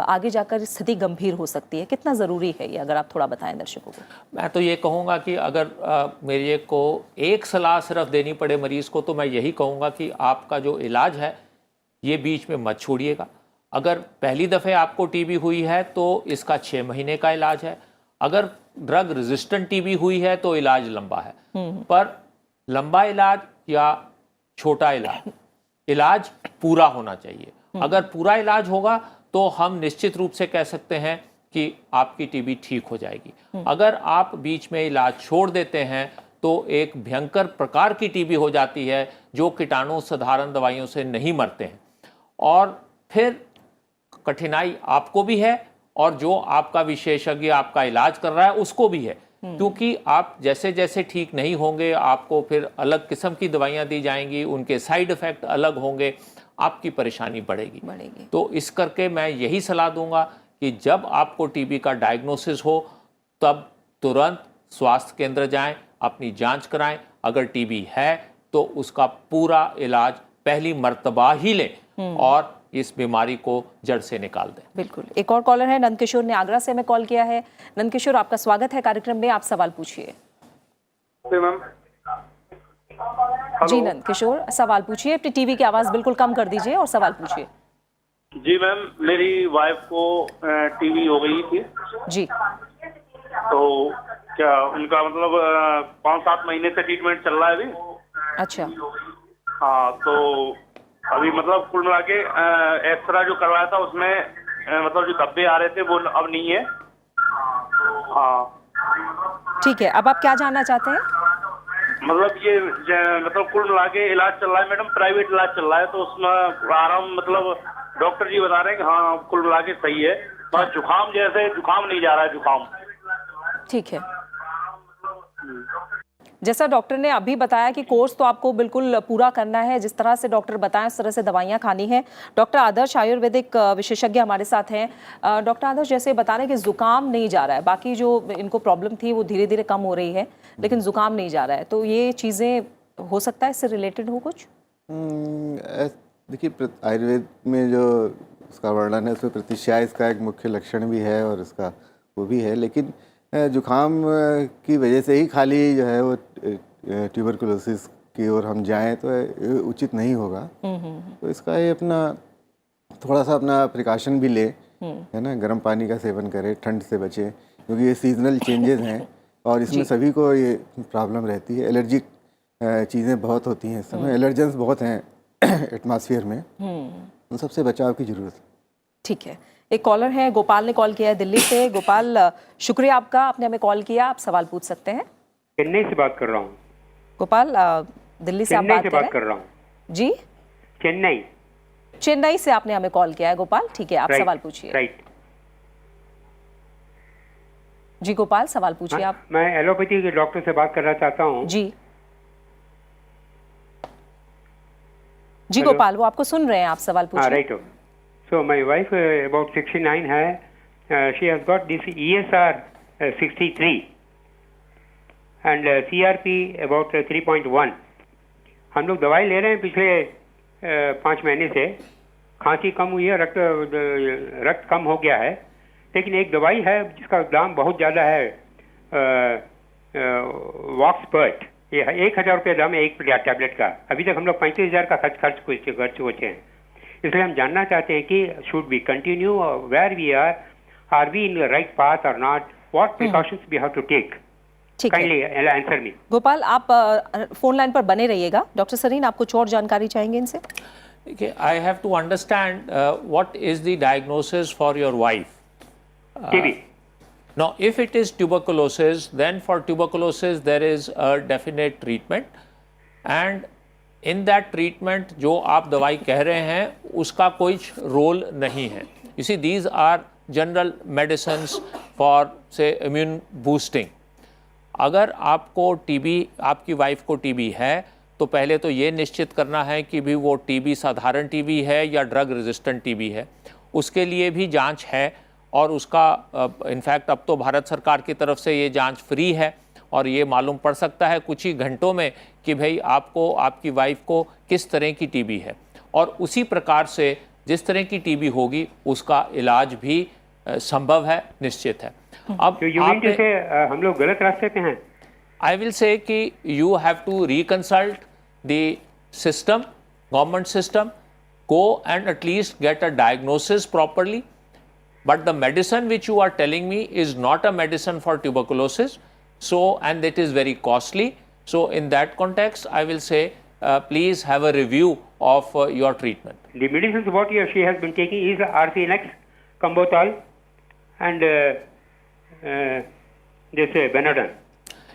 Speaker 1: आगे जाकर स्थिति गंभीर हो सकती है। कितना ज़रूरी है ये, अगर आप थोड़ा बताएं दर्शकों को?
Speaker 3: मैं तो ये कहूँगा कि अगर मेरे को एक सलाह सिर्फ देनी पड़े मरीज़ को, तो मैं यही कहूँगा कि आपका जो इलाज है ये बीच में मत छोड़िएगा। अगर पहली दफ़े आपको टीबी हुई है तो इसका 6 महीने का इलाज है। अगर ड्रग रेजिस्टेंट टीबी हुई है तो इलाज लंबा है, पर लंबा इलाज या छोटा इलाज पूरा होना चाहिए। अगर पूरा इलाज होगा तो हम निश्चित रूप से कह सकते हैं कि आपकी टीबी ठीक हो जाएगी। अगर आप बीच में इलाज छोड़ देते हैं तो एक भयंकर प्रकार की टीबी हो जाती है, जो कीटाणु साधारण दवाइयों से नहीं मरते हैं, और फिर कठिनाई आपको भी है और जो आपका विशेषज्ञ आपका इलाज कर रहा है उसको भी है, क्योंकि आप जैसे जैसे ठीक नहीं होंगे आपको फिर अलग किस्म की दवाइयाँ दी जाएंगी, उनके साइड इफ़ेक्ट अलग होंगे, आपकी परेशानी बढ़ेगी। तो इस करके मैं यही सलाह दूंगा कि जब आपको टीबी का डायग्नोसिस हो तब तुरंत स्वास्थ्य केंद्र जाएं, अपनी जांच कराएं। अगर टीबी है तो उसका पूरा इलाज पहली मर्तबा ही लें और इस बीमारी को जड़ से निकाल दें।
Speaker 1: बिल्कुल। एक और कॉलर है, नंदकिशोर ने आगरा से हमें कॉल किया है। नंदकिशोर, आपका स्वागत है कार्यक्रम में, आप सवाल पूछिए। जी नंदकिशोर, सवाल पूछिए। अपनी टीवी की आवाज बिल्कुल कम कर दीजिए और सवाल पूछिए।
Speaker 19: जी मैम, मेरी वाइफ को टीबी हो गई थी
Speaker 1: जी,
Speaker 19: तो क्या उनका मतलब 5-7 महीने से ट्रीटमेंट चल रहा है अभी।
Speaker 1: अच्छा।
Speaker 19: हाँ, तो अभी मतलब कुल मिला के एक्सरा जो करवाया था उसमें मतलब जो धब्बे आ रहे थे वो अब नहीं है। हाँ
Speaker 1: ठीक है, अब आप क्या जानना चाहते हैं?
Speaker 19: मतलब ये मतलब कुल मिला के इलाज चल रहा है मैडम, प्राइवेट इलाज चल रहा है, तो उसमें आराम मतलब डॉक्टर जी बता रहे हैं कि हाँ कुल मिला के सही है, बस जुकाम जैसे जुकाम नहीं जा रहा है, जुकाम।
Speaker 1: ठीक है, जैसा डॉक्टर ने अभी बताया कि कोर्स तो आपको बिल्कुल पूरा करना है, जिस तरह से डॉक्टर बताएं उस तरह से दवाइयां खानी है। डॉक्टर आदर्श आयुर्वेदिक विशेषज्ञ हमारे साथ हैं। डॉक्टर आदर्श, जैसे बता रहे हैं कि जुकाम नहीं जा रहा है, बाकी जो इनको प्रॉब्लम थी वो धीरे धीरे कम हो रही है, लेकिन जुकाम नहीं जा रहा है, तो ये चीज़ें हो सकता है इससे रिलेटेड हो कुछ?
Speaker 5: देखिए, आयुर्वेद में जो उसका वर्णन है, उसमें प्रतिश्याय इसका एक मुख्य लक्षण भी है और इसका वो भी है। लेकिन जुखाम की वजह से ही खाली जो है वो ट्यूबरकुलोसिस की ओर हम जाएं तो उचित नहीं होगा। तो इसका ये अपना थोड़ा सा अपना प्रिकॉशन भी ले, है ना, गर्म पानी का सेवन करें, ठंड से बचें, क्योंकि ये सीजनल चेंजेस हैं और इसमें सभी को ये प्रॉब्लम रहती है। एलर्जिक चीज़ें बहुत होती हैं इस समय, एलर्जेंस बहुत हैं एटमॉस्फेयर में, उन सबसे बचाव की ज़रूरत है।
Speaker 1: ठीक है, एक कॉलर है, गोपाल ने कॉल किया है दिल्ली से। गोपाल, शुक्रिया आपका, आपने हमें कॉल किया, आप सवाल पूछ सकते हैं।
Speaker 20: चेन्नई से बात कर रहा हूँ।
Speaker 1: गोपाल, दिल्ली से आप बात
Speaker 20: कर रहा हूँ
Speaker 1: जी।
Speaker 20: चेन्नई
Speaker 1: से आपने हमें कॉल किया है गोपाल, ठीक है, आप सवाल पूछिए।
Speaker 20: राइट
Speaker 1: जी गोपाल, सवाल पूछिए आप।
Speaker 20: मैं एलोपैथी के डॉक्टर से बात करना चाहता हूँ।
Speaker 1: जी गोपाल, वो आपको सुन रहे हैं, आप सवाल पूछिए।
Speaker 20: Right. So my wife about 69 है, she has got this ESR 63 and CRP about 3.1। हम लोग दवाई ले रहे हैं पिछले 5 महीने से, खांसी कम हुई है, रक्त कम हो गया है, लेकिन एक दवाई है जिसका दाम बहुत ज़्यादा है, वॉक्सपर्ट, ये 1,000 रुपये दाम है एक टैबलेट का। अभी तक हम लोग 35,000 का खर्च पहुँचे हैं। इसलिए हम जानना चाहते हैं कि should we continue, where we are we in the right path और not, what precautions we have to take. Kindly answer me.
Speaker 1: Gopal, आप फोन लाइन पर बने रहिएगा। डॉक्टर सरीन, आप कुछ और जानकारी चाहेंगे इनसे?
Speaker 3: Okay, I have to understand what is the diagnosis for your wife.
Speaker 20: TB.
Speaker 3: Now, if it is tuberculosis, then for tuberculosis there is a definite treatment, and in that treatment जो आप दवाई कह रहे हैं उसका कोई रोल नहीं है। You see, these are general medicines for say immune boosting. अगर आपको टीबी, आपकी वाइफ को टीबी है, तो पहले तो ये निश्चित करना है कि भी वो टीबी साधारण टीबी है या ड्रग रेजिस्टेंट टीबी है। उसके लिए भी जांच है और उसका इनफैक्ट अब तो भारत सरकार की तरफ से ये जांच फ्री है और ये मालूम पड़ सकता है कुछ ही घंटों में कि भाई आपको, आपकी वाइफ को किस तरह की टीबी है, और उसी प्रकार से जिस तरह की टीबी होगी उसका इलाज भी संभव है, निश्चित है। अब
Speaker 20: हम लोग गलत रास्ते पे हैं।
Speaker 3: I will say कि you have to reconcile the system, government system, go and at least get a diagnosis properly. But the medicine which you are telling me is not a medicine for tuberculosis, so, and it is very costly. So in that context, I will say please have a review of your treatment.
Speaker 20: The medicines what she has been taking is Arsenex, Combotol, and this Benadryl.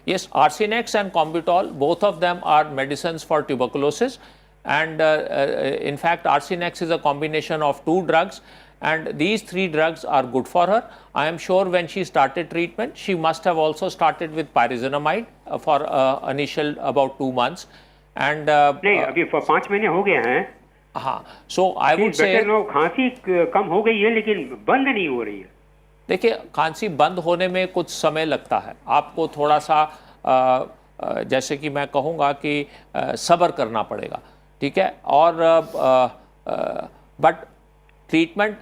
Speaker 3: Yes, Arsenex and Combitol, both of them are medicines for tuberculosis, and in fact Arsenex is a combination of 2 drugs, and these 3 drugs are good for her. I am sure when she started treatment, she must have also started with pyrazinamide for initial about 2 months, and
Speaker 20: नहीं, अभी 5 महीने हो गए हैं।
Speaker 3: हाँ, so I would say
Speaker 20: खांसी कम हो गई है लेकिन बंद नहीं हो रही है।
Speaker 3: देखिए, खांसी बंद होने में कुछ समय लगता है, आपको थोड़ा सा जैसे कि मैं कहूँगा कि सब्र करना पड़ेगा, ठीक है। और बट ट्रीटमेंट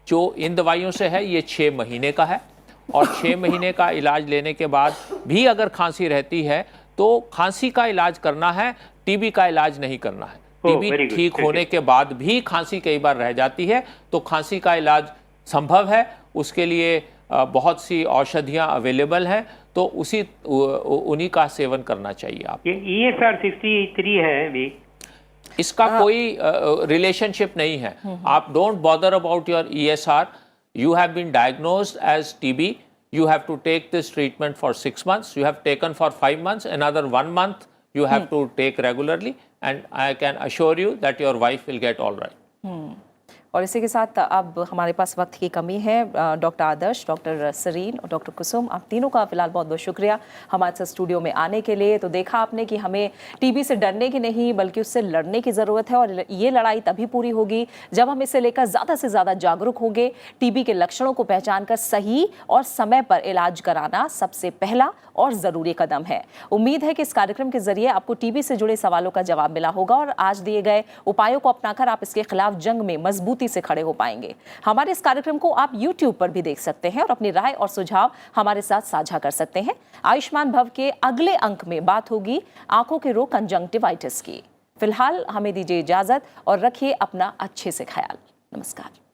Speaker 3: जो इन दवाइयों से है ये 6 महीने का है, और 6 महीने का इलाज लेने के बाद भी अगर खांसी रहती है तो खांसी का इलाज करना है, टीबी का इलाज नहीं करना है। टीबी ठीक होने के बाद भी खांसी कई बार रह जाती है, तो खांसी का इलाज संभव है, उसके लिए बहुत सी औषधियाँ अवेलेबल हैं, तो उन्हीं का सेवन करना चाहिए। आप
Speaker 20: ये ESR 63 है अभी,
Speaker 3: इसका कोई रिलेशनशिप नहीं है। आप don't bother about your ESR, you have been diagnosed as TB, you have to take this treatment for 6 months, you have taken for 5 months, another 1 month you have to take regularly, and I can assure you that your wife will get all right.
Speaker 1: और इसी के साथ अब हमारे पास वक्त की कमी है। डॉक्टर आदर्श, डॉक्टर सरीन और डॉक्टर कुसुम, आप तीनों का फिलहाल बहुत बहुत शुक्रिया हमारे साथ स्टूडियो में आने के लिए। तो देखा आपने कि हमें टीबी से डरने की नहीं बल्कि उससे लड़ने की ज़रूरत है, और ये लड़ाई तभी पूरी होगी जब हम इसे लेकर ज़्यादा से ज़्यादा जागरूक होंगे। टीबी के लक्षणों को पहचान कर सही और समय पर इलाज कराना सबसे पहला और ज़रूरी कदम है। उम्मीद है कि इस कार्यक्रम के जरिए आपको टीबी से जुड़े सवालों का जवाब मिला होगा, और आज दिए गए उपायों को अपनाकर आप इसके खिलाफ जंग में मजबूत मजबूती से खड़े हो पाएंगे। हमारे इस कार्यक्रम को आप YouTube पर भी देख सकते हैं और अपनी राय और सुझाव हमारे साथ साझा कर सकते हैं। आयुष्मान भव के अगले अंक में बात होगी आंखों के रोग कंजंक्टिवाइटिस की। फिलहाल हमें दीजिए इजाजत और रखिए अपना अच्छे से ख्याल। नमस्कार।